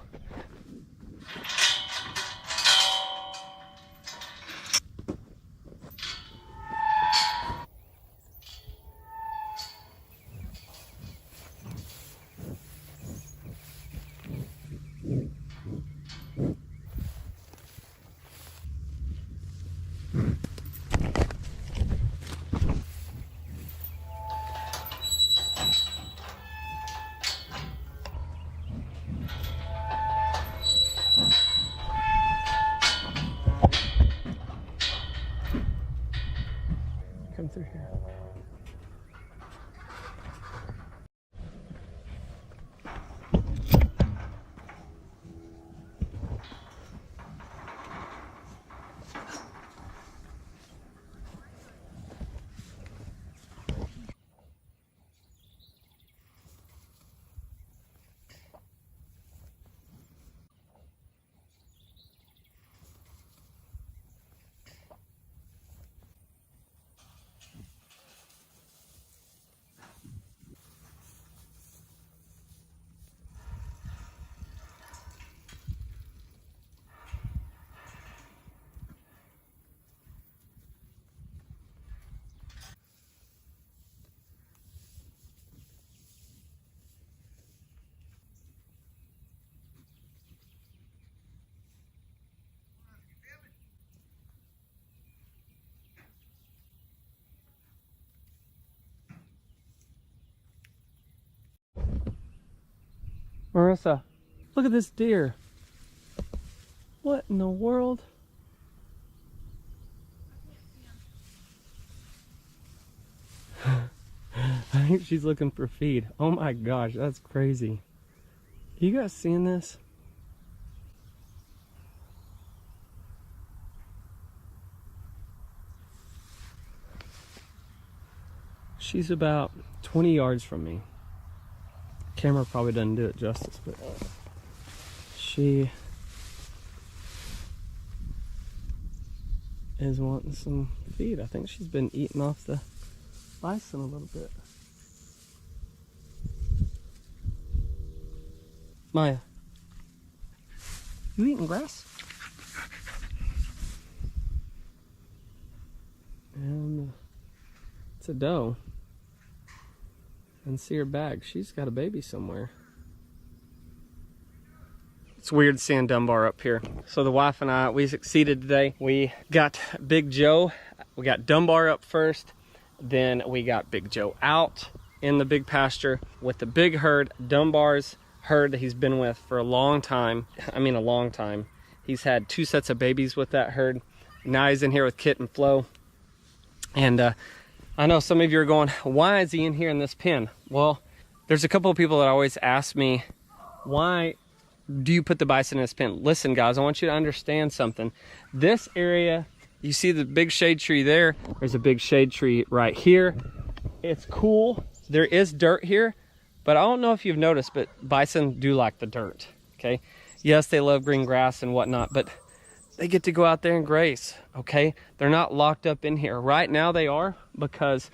Speaker 1: Come through here. Marissa, look at this deer. What in the world? I think she's looking for feed. Oh my gosh, that's crazy. You guys seeing this? She's about 20 yards from me. Camera probably doesn't do it justice, but she is wanting some feed. I think she's been eating off the bison a little bit. Maya, you eating grass? And it's a doe. And see her bag. She's got a baby somewhere. It's weird seeing Dunbar up here. So the wife and I, we succeeded today. We got Big Joe. We got Dunbar up first. Then we got Big Joe out in the big pasture with the big herd. Dunbar's herd that he's been with for a long time. I mean, a long time. He's had 2 sets of babies with that herd. Now he's in here with Kit and Flo. And I know some of you are going, why is he in here in this pen? Well, there's a couple of people that always ask me, why do you put the bison in this pen? Listen, guys, I want you to understand something. This area, you see the big shade tree there. There's a big shade tree right here. It's cool. There is dirt here, but I don't know if you've noticed, but bison do like the dirt, okay? Yes, they love green grass and whatnot, but they get to go out there and graze, okay? They're not locked up in here. Right now they are, because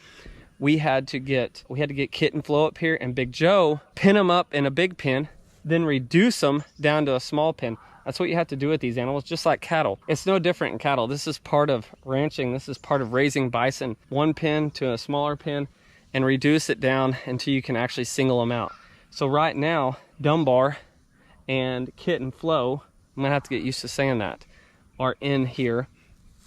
Speaker 1: we had to get Kit and Flo up here and Big Joe, pin them up in a big pen, then reduce them down to a small pen. That's what you have to do with these animals, just like cattle. It's no different in cattle. This is part of ranching. This is part of raising bison. One pen to a smaller pen and reduce it down until you can actually single them out. So right now, Dunbar and Kit and Flo, I'm gonna have to get used to saying that, are in here.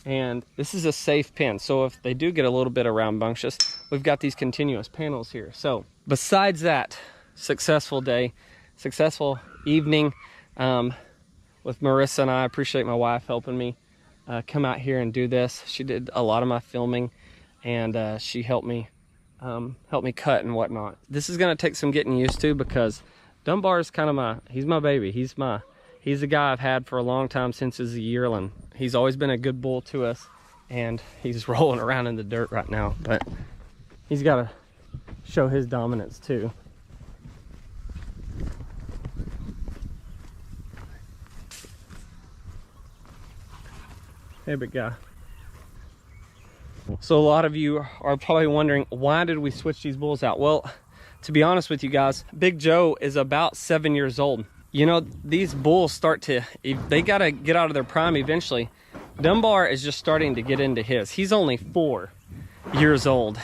Speaker 1: And this is a safe pen. So if they do get a little bit rambunctious, we've got these continuous panels here. So besides that, successful day, successful evening with Marissa and I appreciate my wife helping me come out here and do this. She did a lot of my filming, and she helped me cut and whatnot. This is gonna take some getting used to, because Dunbar is kind of he's my baby. He's the guy I've had for a long time since he's a yearling. He's always been a good bull to us, and he's rolling around in the dirt right now, but he's got to show his dominance too. Hey, big guy. So a lot of you are probably wondering, why did we switch these bulls out? Well, to be honest with you guys, Big Joe is about 7 years old. You know, these bulls they got to get out of their prime eventually. Dunbar is just starting to get into his. He's only 4 years old,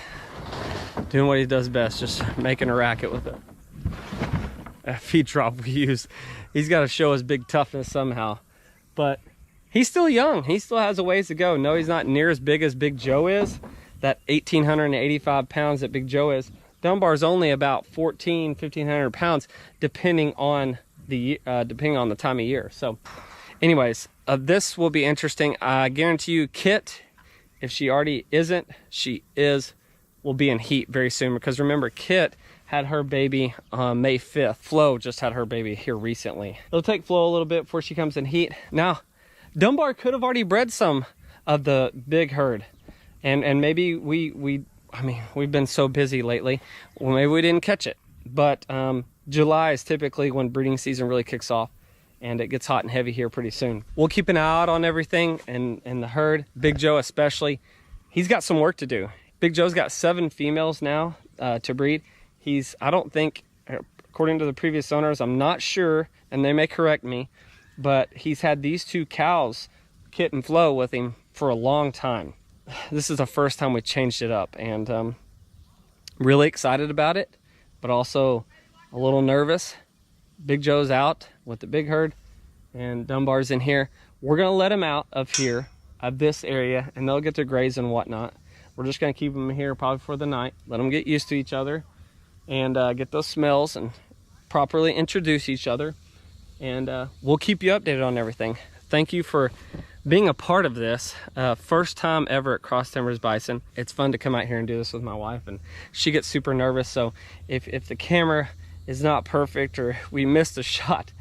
Speaker 1: doing what he does best, just making a racket with a feed drop we use. He's got to show his big toughness somehow. But he's still young. He still has a ways to go. No, he's not near as big as Big Joe is. That 1,885 pounds that Big Joe is. Dunbar's only about 1,500 pounds, depending on the time of year. So anyways, this will be interesting. I guarantee you, Kit, if she already isn't, will be in heat very soon, because remember, Kit had her baby on May 5th. Flo just had her baby here recently. It'll take Flo a little bit before she comes in heat. Now, Dunbar could have already bred some of the big herd, and maybe we've been so busy lately, well, maybe we didn't catch it. But July is typically when breeding season really kicks off, and it gets hot and heavy here pretty soon. We'll keep an eye out on everything, and the herd, Big Joe especially, he's got some work to do. Big Joe's got 7 females now to breed. I don't think, according to the previous owners, I'm not sure, and they may correct me, but he's had these 2 cows, Kit and Flo, with him for a long time. This is the first time we changed it up, and really excited about it, but also a little nervous. Big Joe's out with the big herd, and Dunbar's in here. We're gonna let him out of here, of this area, and they'll get to graze and whatnot. We're just gonna keep them here probably for the night, let them get used to each other, and get those smells, and properly introduce each other, and we'll keep you updated on everything. Thank you for being a part of this. First time ever at Cross Timbers Bison. It's fun to come out here and do this with my wife, and she gets super nervous, so if the camera is not perfect or we missed a shot,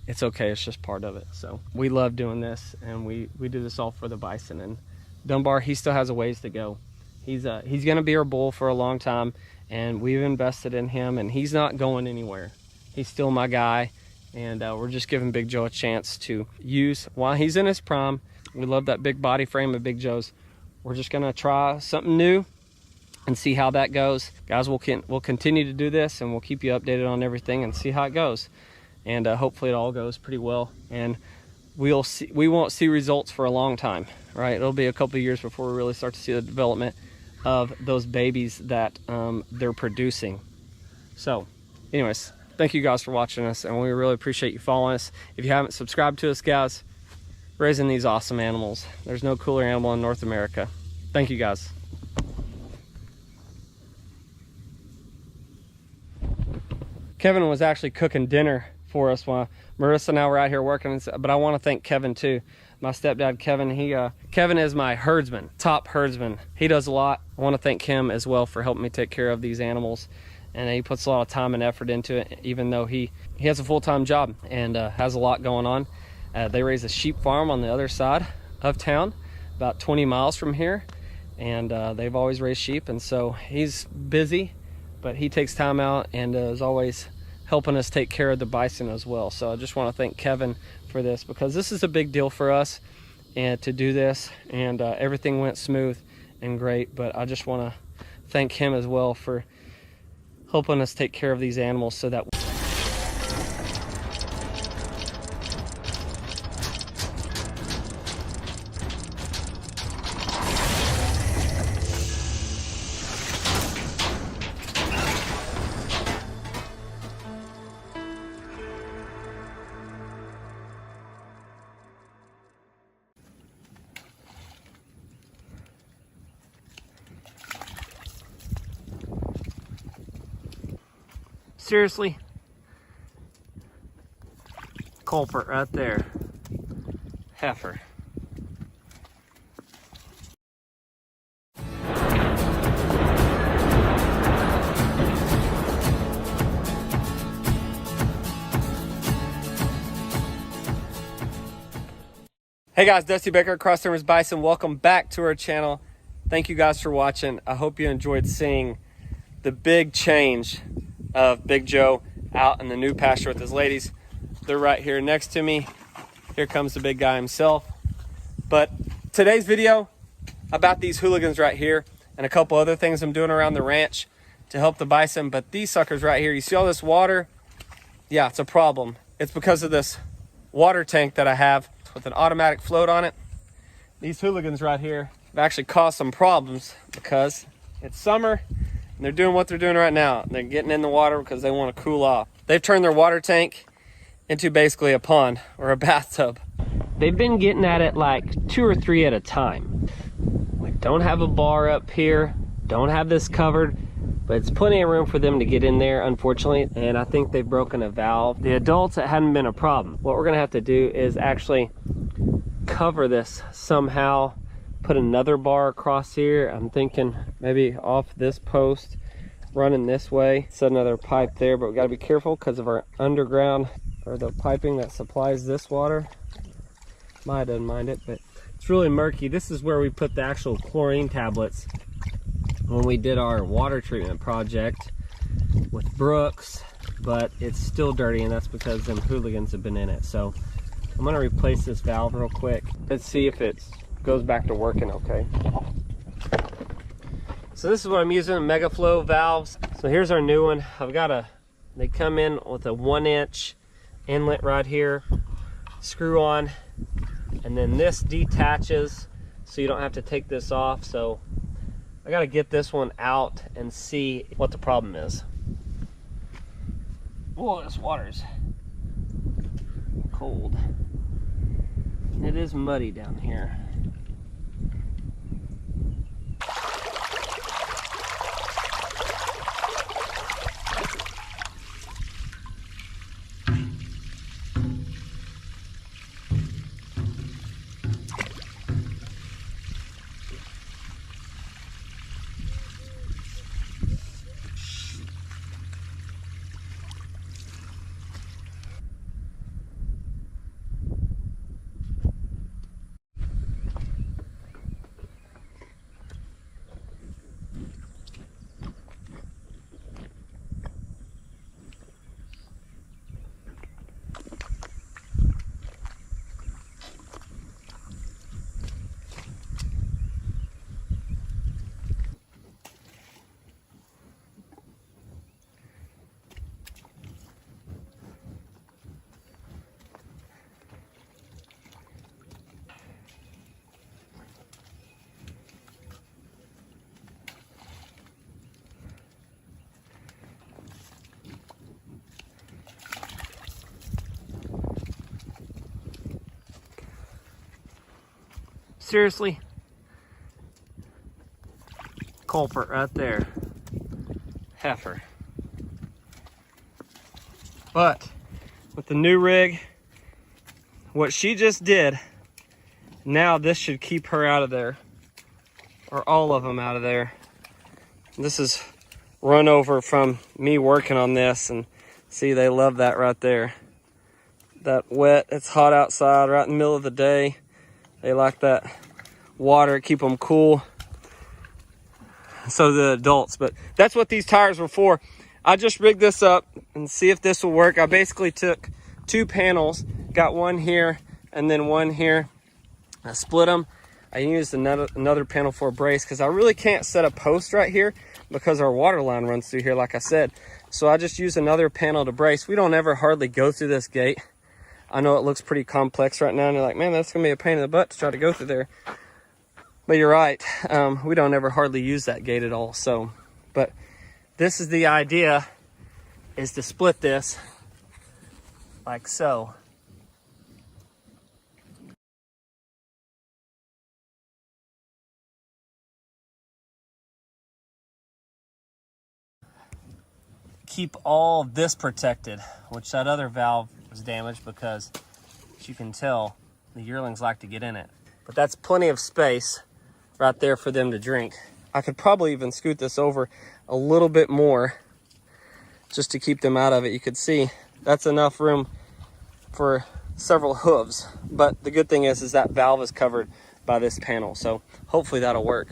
Speaker 1: it's okay, it's just part of it. So we love doing this, and we do this all for the bison. And Dunbar, he still has a ways to go. He's gonna be our bull for a long time, and we've invested in him, and he's not going anywhere. He's still my guy, and we're just giving Big Joe a chance to use while he's in his prime. We love that big body frame of Big Joe's. We're just gonna try something new and see how that goes. Guys, we'll continue to do this, and we'll keep you updated on everything and see how it goes. And hopefully it all goes pretty well, and we won't see results for a long time, right? It'll be a couple of years before we really start to see the development of those babies that they're producing. So anyways, thank you guys for watching us, and we really appreciate you following us. If you haven't subscribed to us, guys, raising these awesome animals. There's no cooler animal in North America. Thank you, guys. Kevin was actually cooking dinner for us while Marissa and I were out here working, but I want to thank Kevin too. My stepdad Kevin, Kevin is my herdsman, top herdsman. He does a lot. I want to thank him as well for helping me take care of these animals, and he puts a lot of time and effort into it, even though he has a full-time job and has a lot going on. They raise a sheep farm on the other side of town, about 20 miles from here, and they've always raised sheep, and so he's busy, but he takes time out and is always helping us take care of the bison as well. So I just want to thank Kevin for this, because this is a big deal for us and to do this, and everything went smooth and great, but I just want to thank him as well for helping us take care of these animals so that seriously, culprit right there, heifer. Hey guys, Dusty Baker, Cross Timbers Bison. Welcome back to our channel. Thank you guys for watching. I hope you enjoyed seeing the big change of Big Joe out in the new pasture with his ladies. They're right here next to me. Here comes the big guy himself. But today's video about these hooligans right here, and a couple other things I'm doing around the ranch to help the bison. But these suckers right here, you see all this water? Yeah, it's a problem. It's because of this water tank that I have with an automatic float on it. These hooligans right here have actually caused some problems because it's summer. And they're doing what they're doing right now. They're getting in the water because they want to cool off. They've turned their water tank into basically a pond or a bathtub. They've been getting at it like 2 or 3 at a time. We don't have a bar up here, don't have this covered, but it's plenty of room for them to get in there, unfortunately. And I think they've broken a valve. The adults, it hadn't been a problem. What we're gonna have to do is actually cover this somehow. Put another bar across here. I'm thinking maybe off this post, running this way. Set another pipe there, but we gotta be careful because of our underground, or the piping that supplies this water. Maya doesn't mind it, but it's really murky. This is where we put the actual chlorine tablets when we did our water treatment project with Brooks, but it's still dirty, and that's because them hooligans have been in it. So I'm gonna replace this valve real quick. Let's see if it goes back to working okay. So this is what I'm using, Mega Flow valves. So here's our new one. They come in with a 1-inch inlet right here, screw on, and then this detaches so you don't have to take this off. So I gotta get this one out and see what the problem is. Whoa, this water's cold. It is muddy down here. Seriously? Culprit right there. Heifer. But with the new rig, what she just did, now this should keep her out of there, or all of them out of there. This is run over from me working on this, and see, they love that right there. That wet, it's hot outside right in the middle of the day. They like that water, keep them cool. So the adults, but that's what these tires were for. I just rigged this up and see if this will work. I basically took 2 panels, got one here and then one here. I split them. I used another panel for a brace because I really can't set a post right here because our water line runs through here, like I said. So I just used another panel to brace. We don't ever hardly go through this gate. I know it looks pretty complex right now, and you're like, man, that's gonna be a pain in the butt to try to go through there. But you're right, we don't ever hardly use that gate at all. So, but this is the idea, is to split this like so. Keep all this protected, which that other valve was damaged because, as you can tell, the yearlings like to get in it. But that's plenty of space right there for them to drink. I could probably even scoot this over a little bit more just to keep them out of it. You could see that's enough room for several hooves. But the good thing is that valve is covered by this panel. So hopefully that'll work.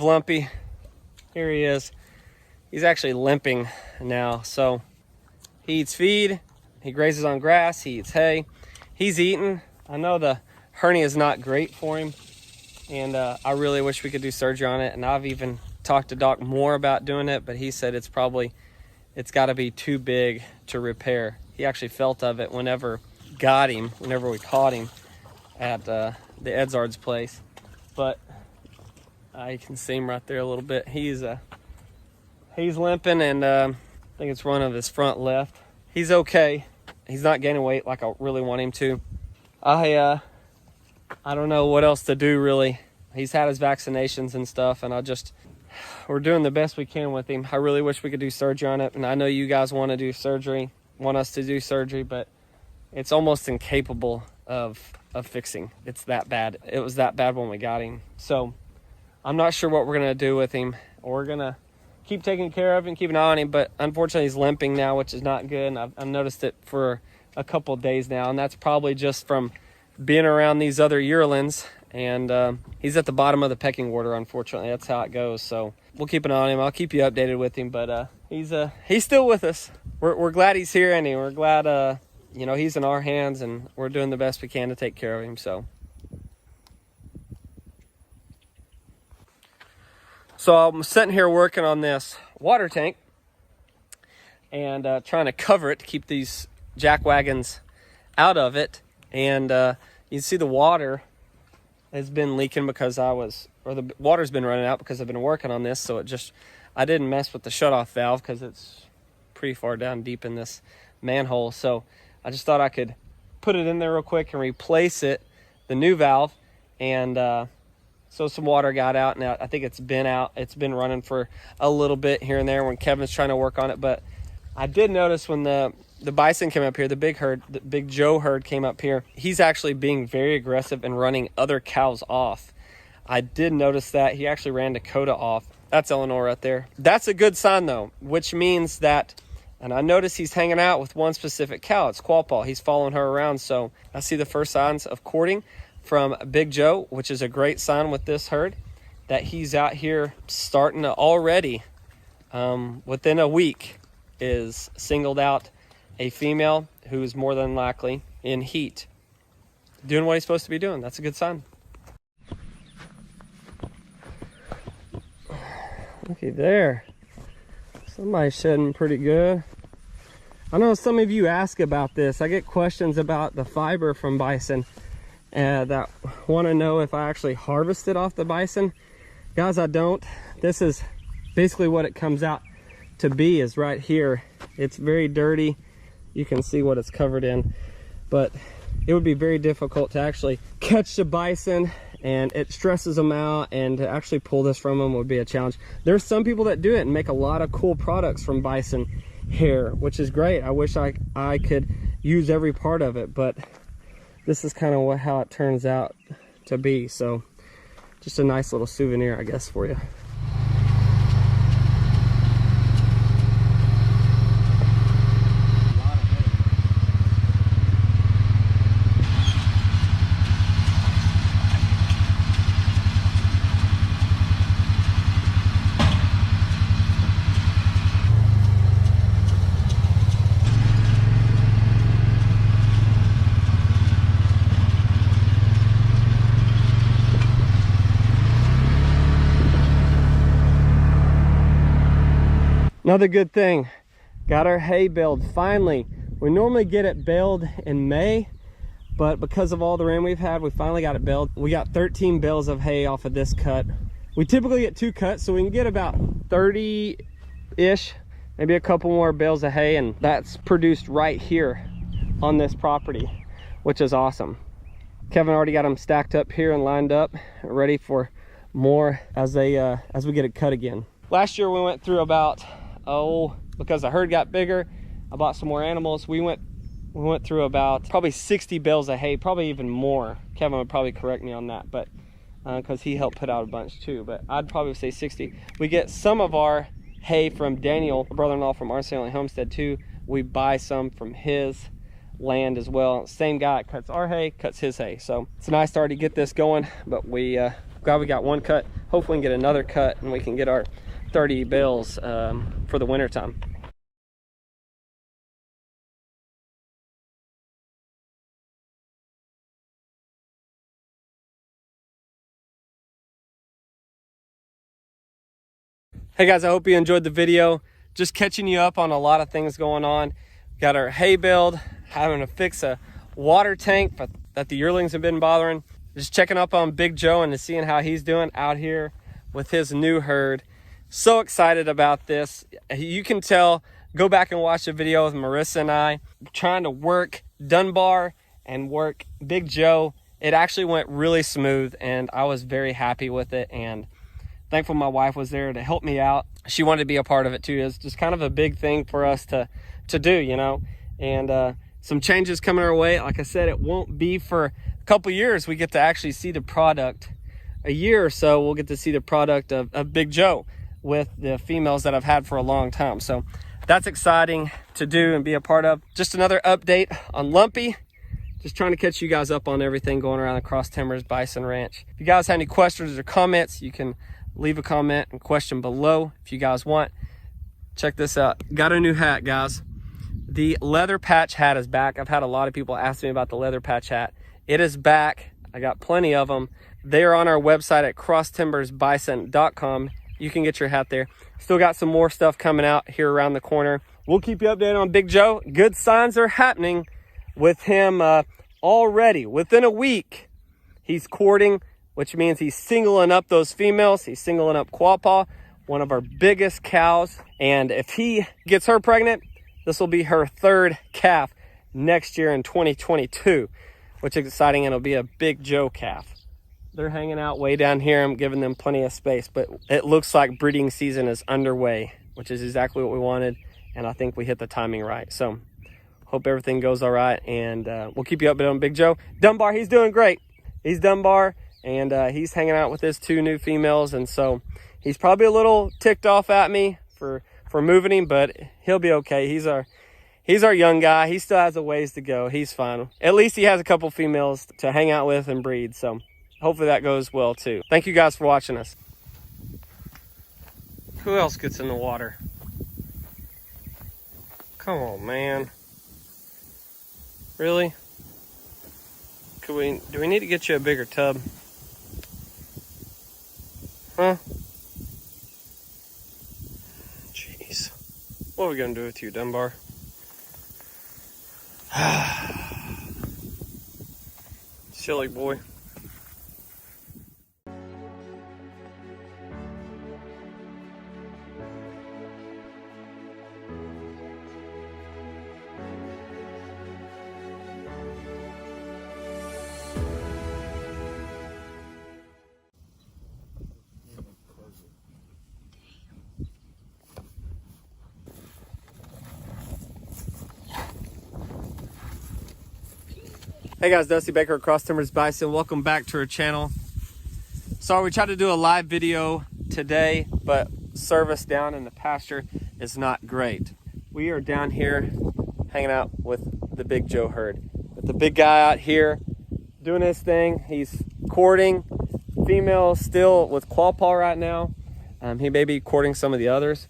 Speaker 1: Lumpy, here he is. He's actually limping now. So he eats feed, he grazes on grass, he eats hay, he's eating. I know the hernia is not great for him, and I really wish we could do surgery on it. And I've even talked to Doc more about doing it, but he said it's got to be too big to repair. He actually felt of it whenever we caught him at the Edzard's place. But you can see him right there a little bit. He's limping, and I think it's one of his front left. He's okay. He's not gaining weight like I really want him to. I don't know what else to do, really. He's had his vaccinations and stuff, and we're doing the best we can with him. I really wish we could do surgery on it, and I know you guys want us to do surgery, but it's almost incapable of of fixing. It's that bad. It was that bad when we got him. So I'm not sure what we're gonna do with him. We're gonna keep taking care of him, keep an eye on him, but unfortunately he's limping now, which is not good. And I've noticed it for a couple of days now, and that's probably just from being around these other yearlings. And he's at the bottom of the pecking order, unfortunately. That's how it goes. So we'll keep an eye on him. I'll keep you updated with him, but he's still with us. We're glad he's here, and we're glad you know, he's in our hands, and we're doing the best we can to take care of him. So I'm sitting here working on this water tank and trying to cover it to keep these jack wagons out of it. And you can see the water has been leaking because the water's been running out because I've been working on this. So I didn't mess with the shutoff valve because it's pretty far down deep in this manhole. So I just thought I could put it in there real quick and replace it, the new valve. And so some water got out, and I think it's been out. It's been running for a little bit here and there when Kevin's trying to work on it. But I did notice when the bison came up here, the big Joe herd came up here, he's actually being very aggressive and running other cows off. I did notice that. He actually ran Dakota off. That's Eleanor right there. That's a good sign though, which means that, and I notice he's hanging out with one specific cow. It's Quapaw. He's following her around. So I see the first signs of courting from Big Joe, which is a great sign with this herd, that he's out here starting to already, within a week, is singled out a female who's more than likely in heat, doing what he's supposed to be doing. That's a good sign. Okay, there. Somebody's shedding pretty good. I know some of you ask about this. I get questions about the fiber from bison that want to know if I actually harvested off the bison. Guys, I don't. This is basically what it comes out to be, is right here. It's very dirty. You can see what it's covered in, but it would be very difficult to actually catch the bison, and it stresses them out, and to actually pull this from them would be a challenge. There's some people that do it and make a lot of cool products from bison hair, which is great. I wish I could use every part of it, but this is kind of how it turns out to be. So just a nice little souvenir, I guess, for you. Another good thing, got our hay baled finally. We normally get it baled in May, but because of all the rain we've had, we finally got it baled. We got 13 bales of hay off of this cut. We typically get 2 cuts, so we can get about 30-ish, maybe a couple more bales of hay, and that's produced right here on this property, which is awesome. Kevin already got them stacked up here and lined up, ready for more as we get it cut again. Last year we went through about, because the herd got bigger, I bought some more animals. We went through about probably 60 bales of hay, probably even more. Kevin would probably correct me on that, but because he helped put out a bunch too, but I'd probably say 60. We get some of our hay from Daniel, a brother-in-law from our family homestead too. We buy some from his land as well. Same guy cuts our hay, cuts his hay. So it's a nice start to get this going, but we glad we got one cut. Hopefully we can get another cut and we can get our 30 bales for the winter time. Hey guys, I hope you enjoyed the video. Just catching you up on a lot of things going on. Got our hay baled, having to fix a water tank that the yearlings have been bothering. Just checking up on Big Joe and seeing how he's doing out here with his new herd. So excited about this. You can tell, go back and watch the video with Marissa and I trying to work Dunbar and work Big Joe. It actually went really smooth and I was very happy with it, and thankful my wife was there to help me out. She wanted to be a part of it too. It's just kind of a big thing for us to do, you know, and some changes coming our way. Like I said, it won't be for a couple years. We get to actually see the product. A year or so, we'll get to see the product of Big Joe with the females that I've had for a long time. So that's exciting to do and be a part of. Just another update on Lumpy. Just trying to catch you guys up on everything going around the Cross Timbers Bison Ranch. If you guys have any questions or comments, you can leave a comment and question below if you guys want. Check this out. Got a new hat, guys. The leather patch hat is back. I've had a lot of people ask me about the leather patch hat. It is back. I got plenty of them. They are on our website at crosstimbersbison.com. You can get your hat there. Still got some more stuff coming out here around the corner. We'll keep you updated on Big Joe. Good signs are happening with him already. Within a week, he's courting, which means he's singling up those females. He's singling up Quapaw, one of our biggest cows. And if he gets her pregnant, this will be her third calf next year in 2022, which is exciting, and it'll be a Big Joe calf. They're hanging out way down here. I'm giving them plenty of space, but it looks like breeding season is underway, which is exactly what we wanted, and I think we hit the timing right. So hope everything goes all right, and we'll keep you updated on Big Joe. Dunbar, he's doing great. He's Dunbar, and he's hanging out with his 2 new females, and so he's probably a little ticked off at me for moving him, but he'll be okay. He's our young guy. He still has a ways to go. He's fine. At least he has a couple females to hang out with and breed, so hopefully that goes well too. Thank you guys for watching us. Who else gets in the water? Come on, man. Really? Do we need to get you a bigger tub? Huh? Jeez. What are we gonna do with you, Dunbar? Silly boy. Hey guys, Dusty Baker, Cross Timbers Bison. Welcome back to our channel. Sorry, we tried to do a live video today, but service down in the pasture is not great. We are down here hanging out with the Big Joe herd. With the big guy out here doing his thing. He's courting females still with Quapaw right now. He may be courting some of the others.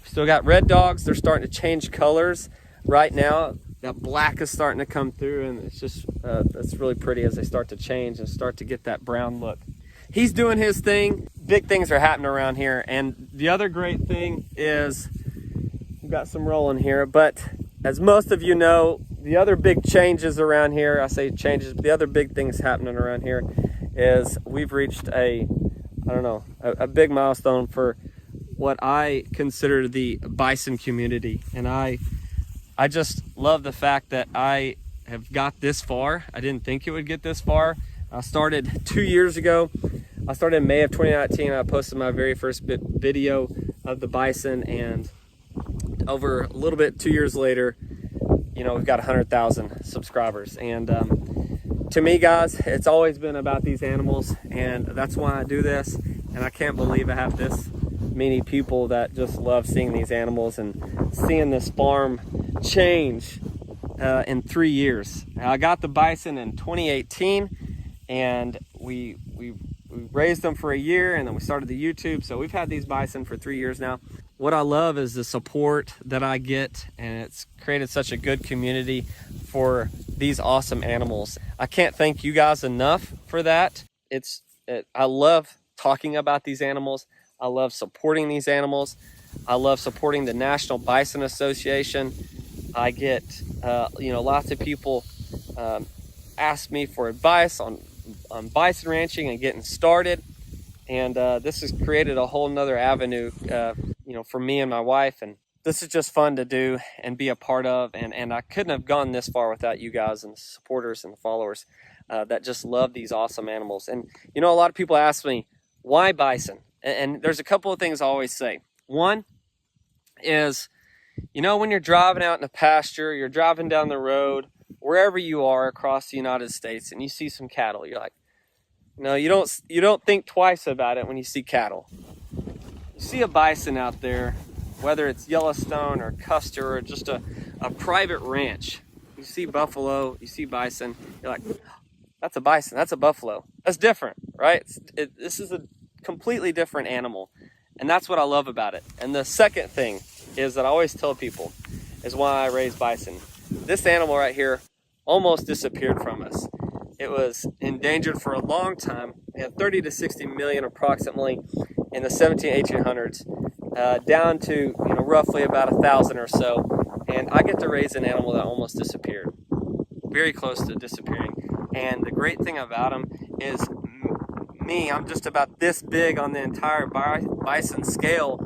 Speaker 1: Still got red dogs. They're starting to change colors right now. That black is starting to come through, and it's just that's really pretty as they start to change and start to get that brown look. He's doing his thing. Big things are happening around here, and the other great thing is we've got some rolling here, but as most of you know, the other big changes around here, I say changes, but the other big things happening around here is we've reached a big milestone for what I consider the bison community, and I just love the fact that I have got this far. I didn't think it would get this far. I started 2 years ago. I started in May of 2019. I posted my very first video of the bison, and over a little bit 2 years later, you know, we've got 100,000 subscribers. And to me, guys, it's always been about these animals, and that's why I do this. And I can't believe I have this many people that just love seeing these animals and seeing this farm change in 3 years. I got the bison in 2018, and we raised them for a year, and then we started the YouTube. So we've had these bison for 3 years now. What I love is the support that I get, and it's created such a good community for these awesome animals. I can't thank you guys enough for that. I love talking about these animals. I love supporting these animals. I love supporting the National Bison Association. I get, lots of people ask me for advice on bison ranching and getting started. And this has created a whole nother avenue, for me and my wife. And this is just fun to do and be a part of. And I couldn't have gone this far without you guys and the supporters and the followers that just love these awesome animals. And, a lot of people ask me, why bison? And there's a couple of things I always say. One is, You know, when you're driving out in a pasture, you're driving down the road, wherever you are across the United States, and you see some cattle, you're like, you know, you don't think twice about it when you see cattle. You see a bison out there, whether it's Yellowstone or Custer or just a private ranch. You see buffalo, you see bison, you're like, that's a bison, that's a buffalo. That's different, right? This is a completely different animal, and that's what I love about it. And the second thing is that I always tell people is why I raise bison. This animal right here almost disappeared from us. It was endangered for a long time. We had 30 to 60 million approximately in the 1800s, down to roughly about 1,000 or so. And I get to raise an animal that almost disappeared, very close to disappearing. And the great thing about him is I'm just about this big on the entire bison scale,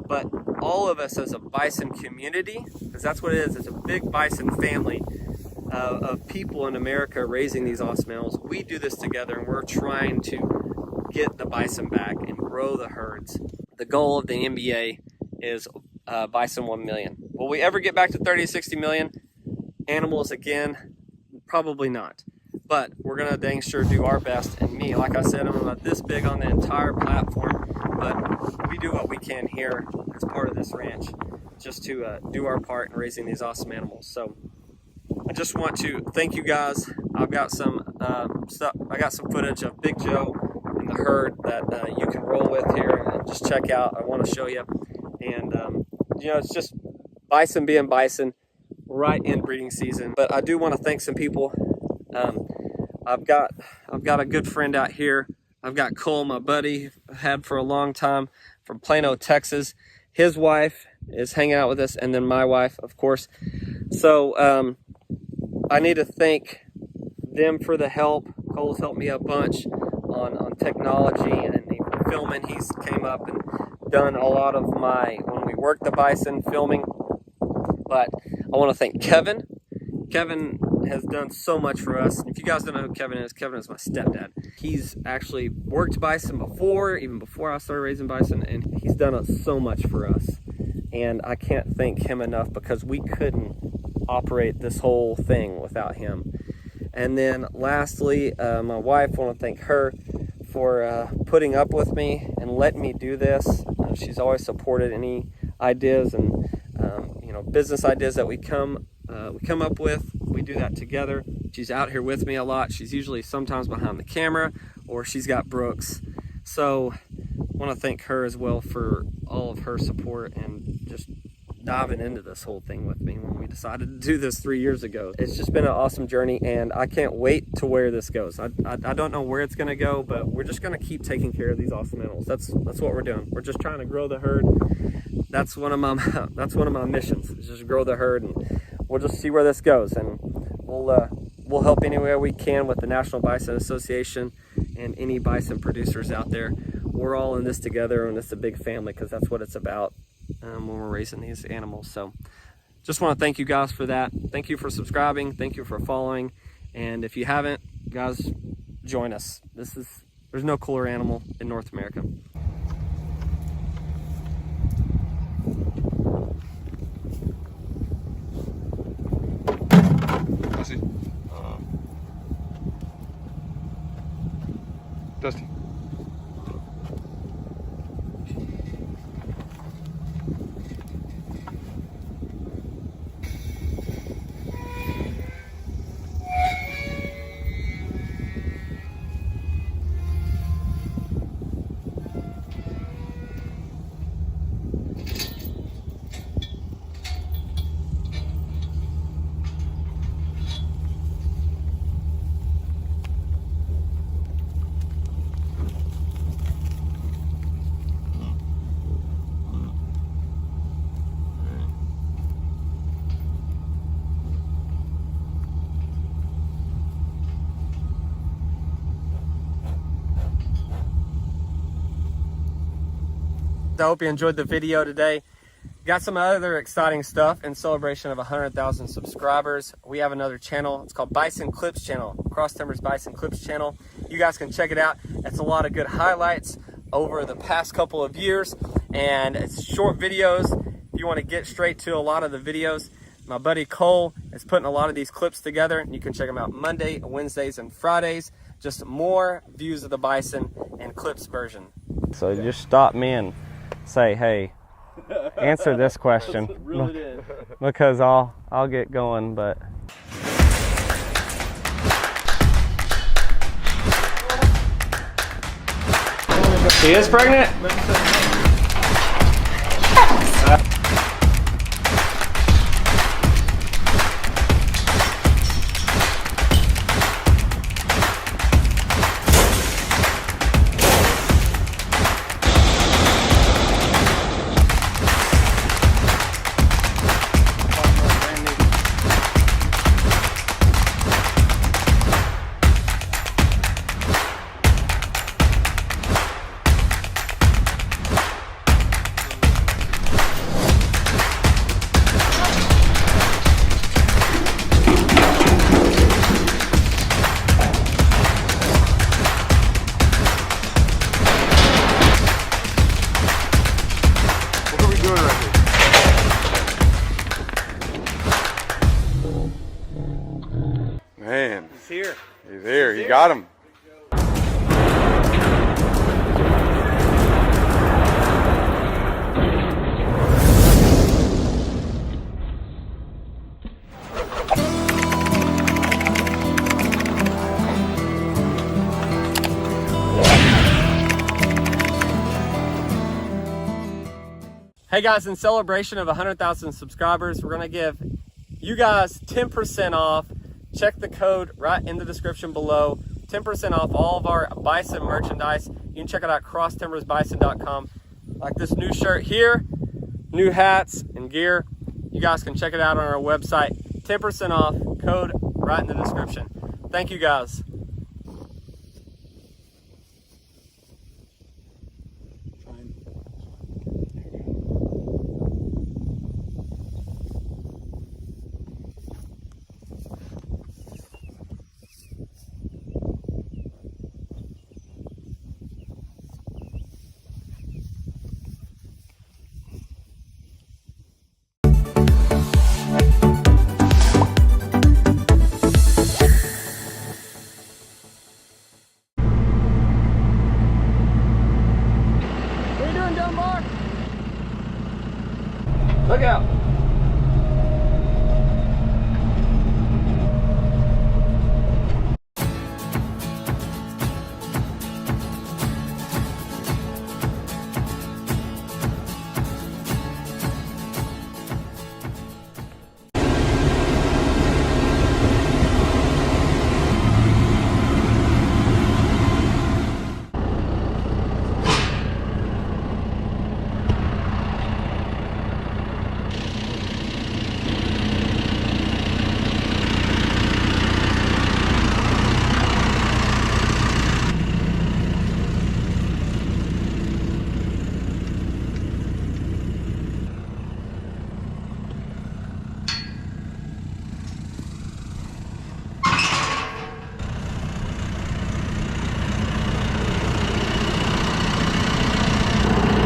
Speaker 1: but all of us as a bison community, because that's what it is, it's a big bison family of people in America raising these awesome animals. We do this together, and we're trying to get the bison back and grow the herds. The goal of the NBA is bison 1 million. Will we ever get back to 30 to 60 million animals again? Probably not. But we're gonna dang sure do our best. And me, like I said, I'm about this big on the entire platform, but we do what we can here as part of this ranch, just to do our part in raising these awesome animals. So I just want to thank you guys. I've got some stuff. I got some footage of Big Joe and the herd that you can roll with here and just check out. I want to show you, and it's just bison being bison, right in breeding season. But I do want to thank some people. I've got a good friend out here. I've got Cole, my buddy, I've had for a long time, from Plano, Texas. His wife is hanging out with us, and then my wife, of course. So I need to thank them for the help. Cole's helped me a bunch on technology and even filming. He's came up and done a lot of when we work the bison filming. But I want to thank Kevin. Kevin has done so much for us. If you guys don't know who Kevin is my stepdad. He's actually worked bison before, even before I started raising bison, and he's done so much for us. And I can't thank him enough, because we couldn't operate this whole thing without him. And then lastly, my wife, I want to thank her for putting up with me and letting me do this. She's always supported any ideas and business ideas that we come up with. We do that together. She's out here with me a lot. She's usually sometimes behind the camera, or she's got Brooks. So I want to thank her as well for all of her support and just diving into this whole thing with me when we decided to do this 3 years ago. It's just been an awesome journey, and I can't wait to where this goes. I don't know where it's going to go, but we're just going to keep taking care of these awesome animals. That's what we're doing. We're just trying to grow the herd. That's one of my missions, is just grow the herd, and we'll just see where this goes. And we'll help any way we can with the National Bison Association and any bison producers out there. We're all in this together, and it's a big family, because that's what it's about when we're raising these animals. So just want to thank you guys for that. Thank you for subscribing. Thank you for following. And if you haven't, guys, join us. There's no cooler animal in North America.
Speaker 5: Dusty.
Speaker 1: I hope you enjoyed the video today. Got some other exciting stuff in celebration of 100,000 subscribers. We have another channel. It's called Bison Clips Channel, Cross Timbers Bison Clips Channel. You guys can check it out. It's a lot of good highlights over the past couple of years, and it's short videos. If you want to get straight to a lot of the videos, my buddy Cole is putting a lot of these clips together, and you can check them out Monday, Wednesdays, and Fridays. Just more views of the bison and clips version. So just stop me and say, hey, answer this question. Really did. Because I'll get going, but. She is pregnant?
Speaker 5: Man,
Speaker 1: He's here.
Speaker 5: he's here. You got him.
Speaker 1: Hey guys, in celebration of 100,000 subscribers, we're gonna give you guys 10% off. Check the code right in the description below. 10% off all of our Bison merchandise. You can check it out at crosstimbersbison.com. Like this new shirt here, new hats and gear. You guys can check it out on our website. 10% off, code right in the description. Thank you guys. What are you doing, Dunbar? Look out.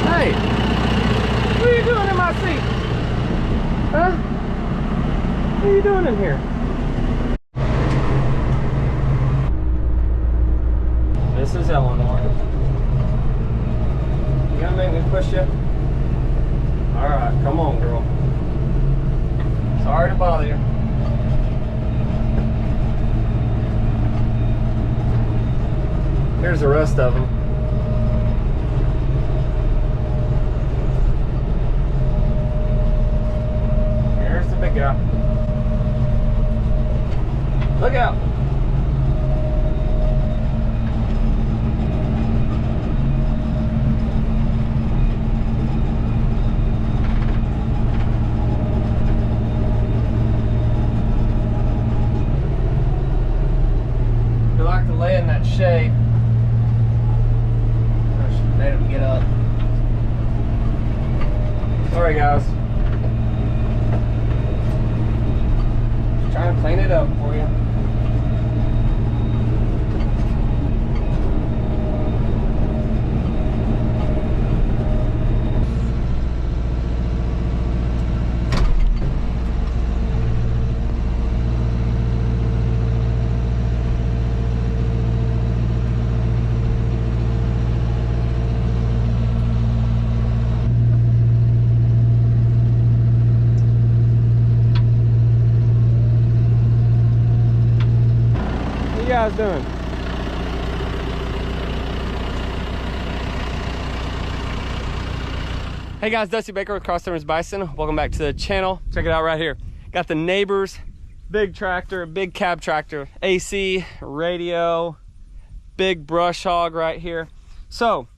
Speaker 1: Hey, what are you doing in my seat? Huh? What are you doing in here? This is Eleanor. You gonna make me push you? Alright, come on, girl. Sorry to bother you. Here's the rest of them. Here's the big guy. Look out. You like to lay in that shade. I should let him get up. Sorry, guys. Just trying to clean it up for you. guys doing? Hey guys, Dusty Baker with Cross Timbers Bison. Welcome back to the channel. Check it out right here. Got the neighbors, big tractor, big cab tractor, AC, radio, big brush hog right here. So,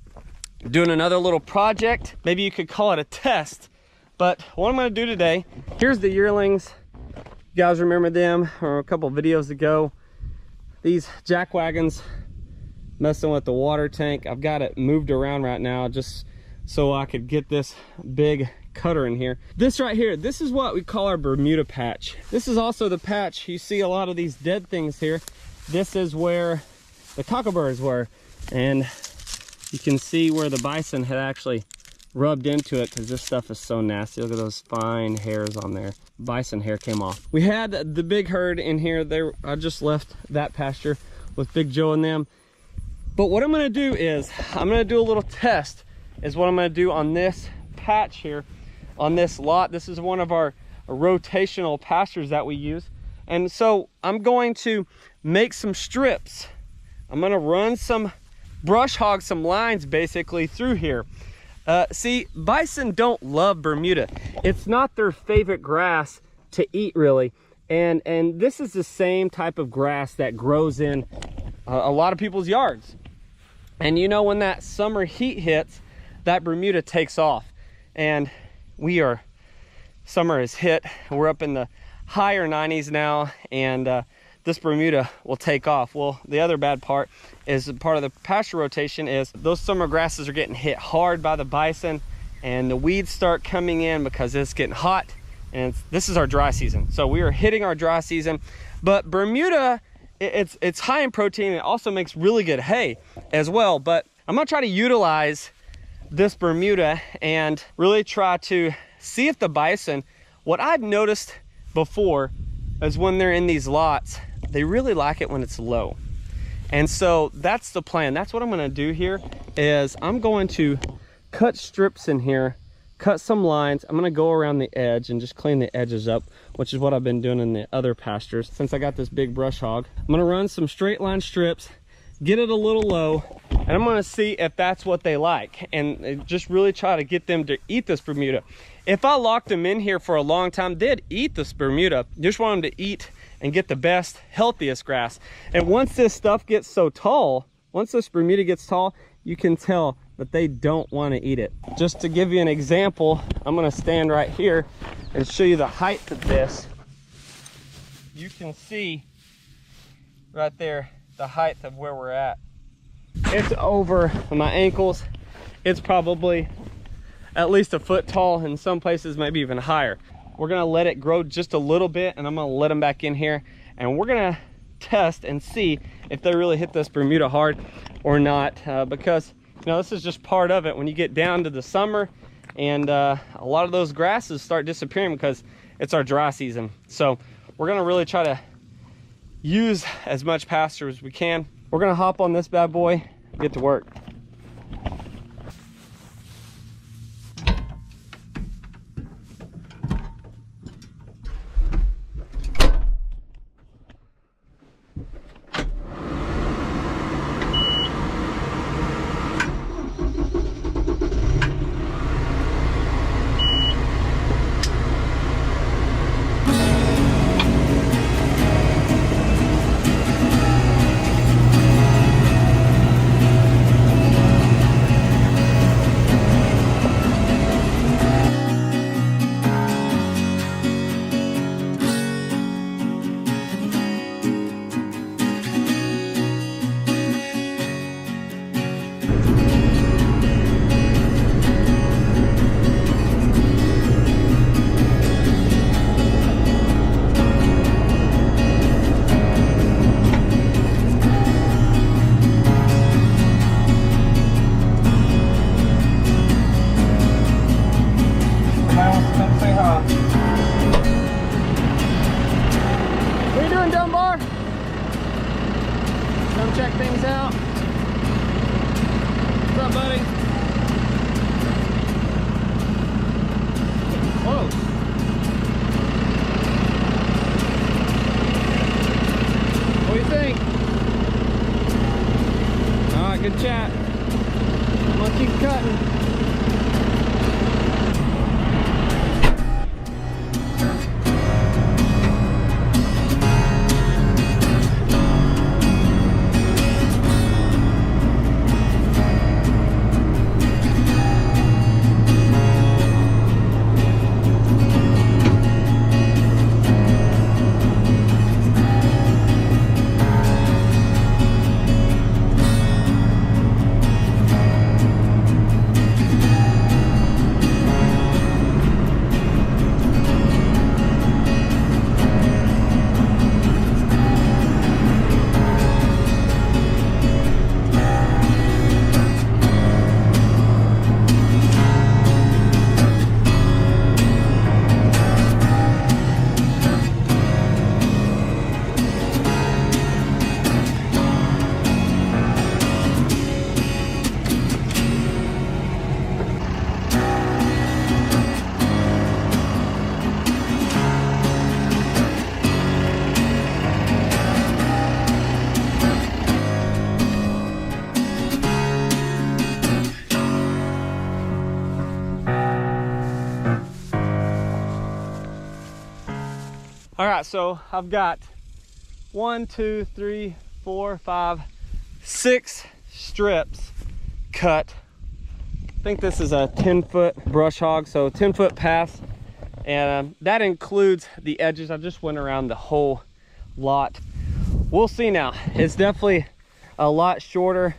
Speaker 1: doing another little project. Maybe you could call it a test. But what I'm gonna do today, here's the yearlings. You guys remember them from a couple videos ago. These jack wagons messing with the water tank. I've got it moved around right now just so I could get this big cutter in here. This right here, this is what we call our Bermuda patch. This is also the patch, you see a lot of these dead things here. This is where the cockleburs were. And you can see where the bison had actually rubbed into it because this stuff is so nasty. Look at those fine hairs on there. Bison hair came off. We had the big herd in here. I just left that pasture with Big Joe and them. But what I'm gonna do is, I'm gonna do a little test, is what I'm gonna do on this patch here, on this lot. This is one of our rotational pastures that we use. And so I'm going to make some strips. I'm gonna run some brush hog, some lines basically through here. See, bison don't love Bermuda. It's not their favorite grass to eat really. And this is the same type of grass that grows in a lot of people's yards. And you know, when that summer heat hits, that Bermuda takes off. And summer is hit. We're up in the higher 90s now, and this Bermuda will take off. Well, the other bad part is, part of the pasture rotation is those summer grasses are getting hit hard by the bison, and the weeds start coming in because it's getting hot, and this is our dry season. So we are hitting our dry season. But Bermuda, it's high in protein. It also makes really good hay as well. But I'm gonna try to utilize this Bermuda and really try to see if the bison, what I've noticed before is when they're in these lots, they really like it when it's low. And so that's the plan. That's what I'm gonna do here, is I'm going to cut strips in here, cut some lines. I'm gonna go around the edge and just clean the edges up, which is what I've been doing in the other pastures since I got this big brush hog. I'm gonna run some straight line strips, get it a little low, and I'm gonna see if that's what they like, and just really try to get them to eat this Bermuda. If I locked them in here for a long time, they'd eat this Bermuda. Just want them to eat and get the best, healthiest grass. And once this stuff gets so tall, once this Bermuda gets tall, you can tell that they don't want to eat it. Just to give you an example, I'm gonna stand right here and show you the height of this. You can see right there the height of where we're at. It's over my ankles. It's probably at least a foot tall, in some places maybe even higher. We're gonna let it grow just a little bit, and I'm gonna let them back in here, and we're gonna test and see if they really hit this Bermuda hard or not, because you know, this is just part of it. When you get down to the summer, and a lot of those grasses start disappearing because it's our dry season. So we're gonna really try to use as much pasture as we can. We're gonna hop on this bad boy and get to work. chat. I'm gonna keep cutting. All right, so I've got 1, 2, 3, 4, 5, 6 strips cut. I think this is a 10-foot brush hog, so 10-foot path, and that includes the edges. I just went around the whole lot. We'll see now. It's definitely a lot shorter.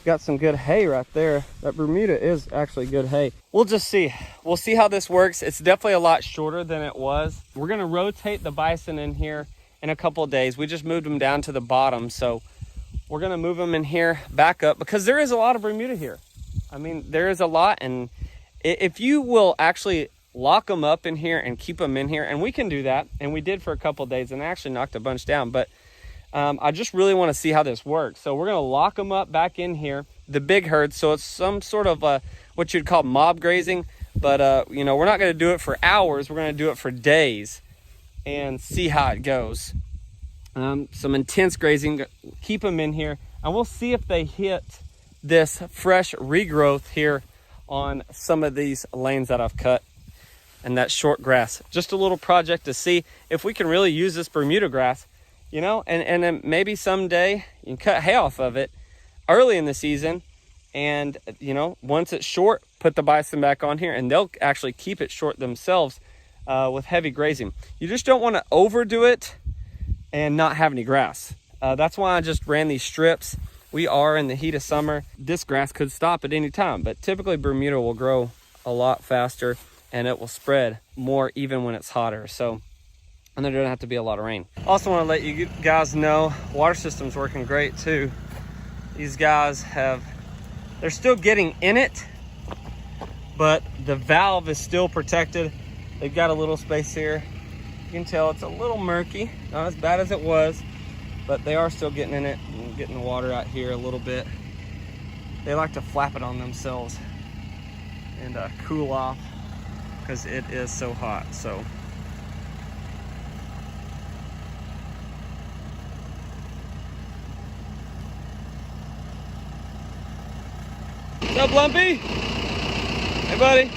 Speaker 1: Got some good hay right there. That Bermuda is actually good hay. We'll just see. We'll see how this works. It's definitely a lot shorter than it was. We're gonna rotate the bison in here in a couple of days. We just moved them down to the bottom, so we're gonna move them in here back up because there is a lot of Bermuda here. I mean, there is a lot, and if you will actually lock them up in here and keep them in here, and we can do that, and we did for a couple of days, and I actually knocked a bunch down, but I just really want to see how this works. So we're going to lock them up back in here, the big herd. So it's some sort of what you'd call mob grazing, but you know, we're not going to do it for hours. We're going to do it for days and see how it goes. Some intense grazing, keep them in here, and we'll see if they hit this fresh regrowth here on some of these lanes that I've cut and that short grass. Just a little project to see if we can really use this Bermuda grass. You know, and then maybe someday you can cut hay off of it early in the season, and you know, once it's short, put the bison back on here, and they'll actually keep it short themselves with heavy grazing. You just don't want to overdo it and not have any grass. That's why I just ran these strips. We are in the heat of summer. This grass could stop at any time, but typically Bermuda will grow a lot faster and it will spread more even when it's hotter. So, and there doesn't have to be a lot of rain. Also want to let you guys know, water system's working great too. These guys they're still getting in it, but the valve is still protected. They've got a little space here. You can tell it's a little murky, not as bad as it was, but they are still getting in it and getting the water out here a little bit. They like to flap it on themselves and cool off because it is so hot. So what's up, Lumpy? Hey, buddy.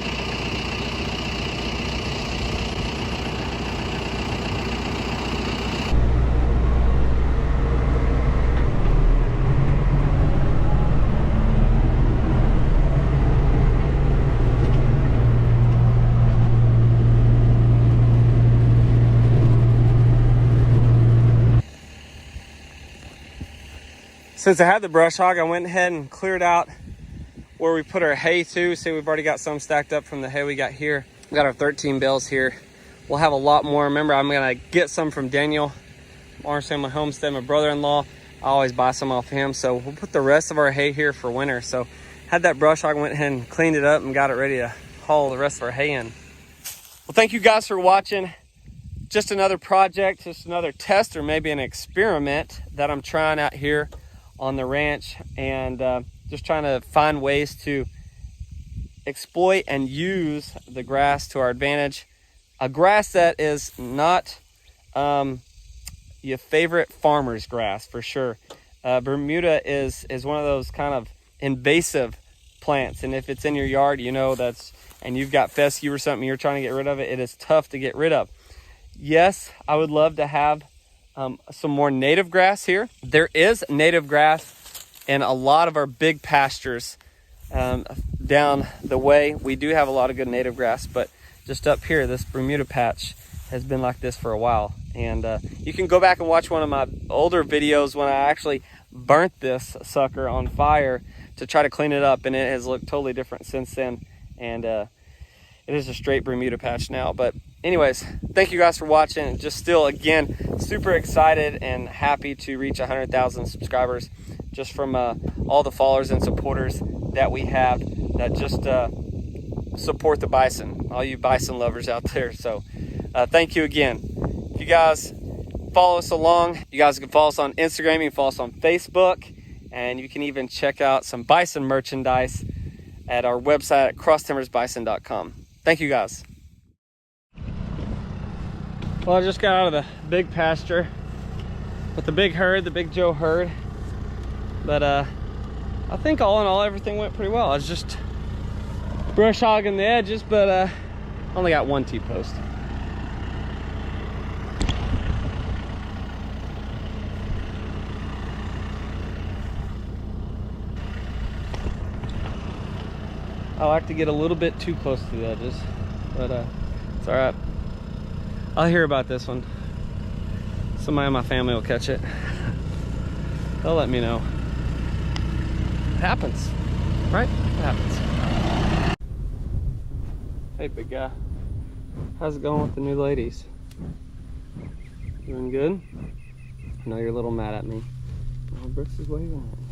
Speaker 1: Since I had the brush hog, I went ahead and cleared out where we put our hay to. See, we've already got some stacked up from the hay we got here. We got our 13 bales here. We'll have a lot more. Remember, I'm gonna get some from Daniel, Orange Family Homestead, my brother-in-law. I always buy some off him. So we'll put the rest of our hay here for winter. So had that brush hog, went ahead and cleaned it up and got it ready to haul the rest of our hay in. Well, thank you guys for watching. Just another project, just another test or maybe an experiment that I'm trying out here on the ranch, and just trying to find ways to exploit and use the grass to our advantage. A grass that is not your favorite farmer's grass, for sure. Bermuda is one of those kind of invasive plants, and if it's in your yard, you know and you've got fescue or something, you're trying to get rid of it, it is tough to get rid of. Yes, I would love to have some more native grass here. There is native grass in a lot of our big pastures down the way. We do have a lot of good native grass, but just up here, this Bermuda patch has been like this for a while. And you can go back and watch one of my older videos when I actually burnt this sucker on fire to try to clean it up, and it has looked totally different since then. And it is a straight Bermuda patch now. But anyways, thank you guys for watching. Just still, again, super excited and happy to reach 100,000 subscribers just from all the followers and supporters that we have that just support the bison, all you bison lovers out there. So thank you again. If you guys follow us along, you guys can follow us on Instagram, you can follow us on Facebook, and you can even check out some bison merchandise at our website at crosstimbersbison.com. Thank you guys. Well, I just got out of the big pasture with the big herd, the Big Joe herd. But I think all in all, everything went pretty well. I was just brush hogging the edges, but only got one T-post. I like to get a little bit too close to the edges, but it's all right. I'll hear about this one. Somebody in my family will catch it. They'll let me know. It happens, right? It happens. Hey, big guy. How's it going with the new ladies? Doing good? I know you're a little mad at me. Oh, Brooks is waving at me.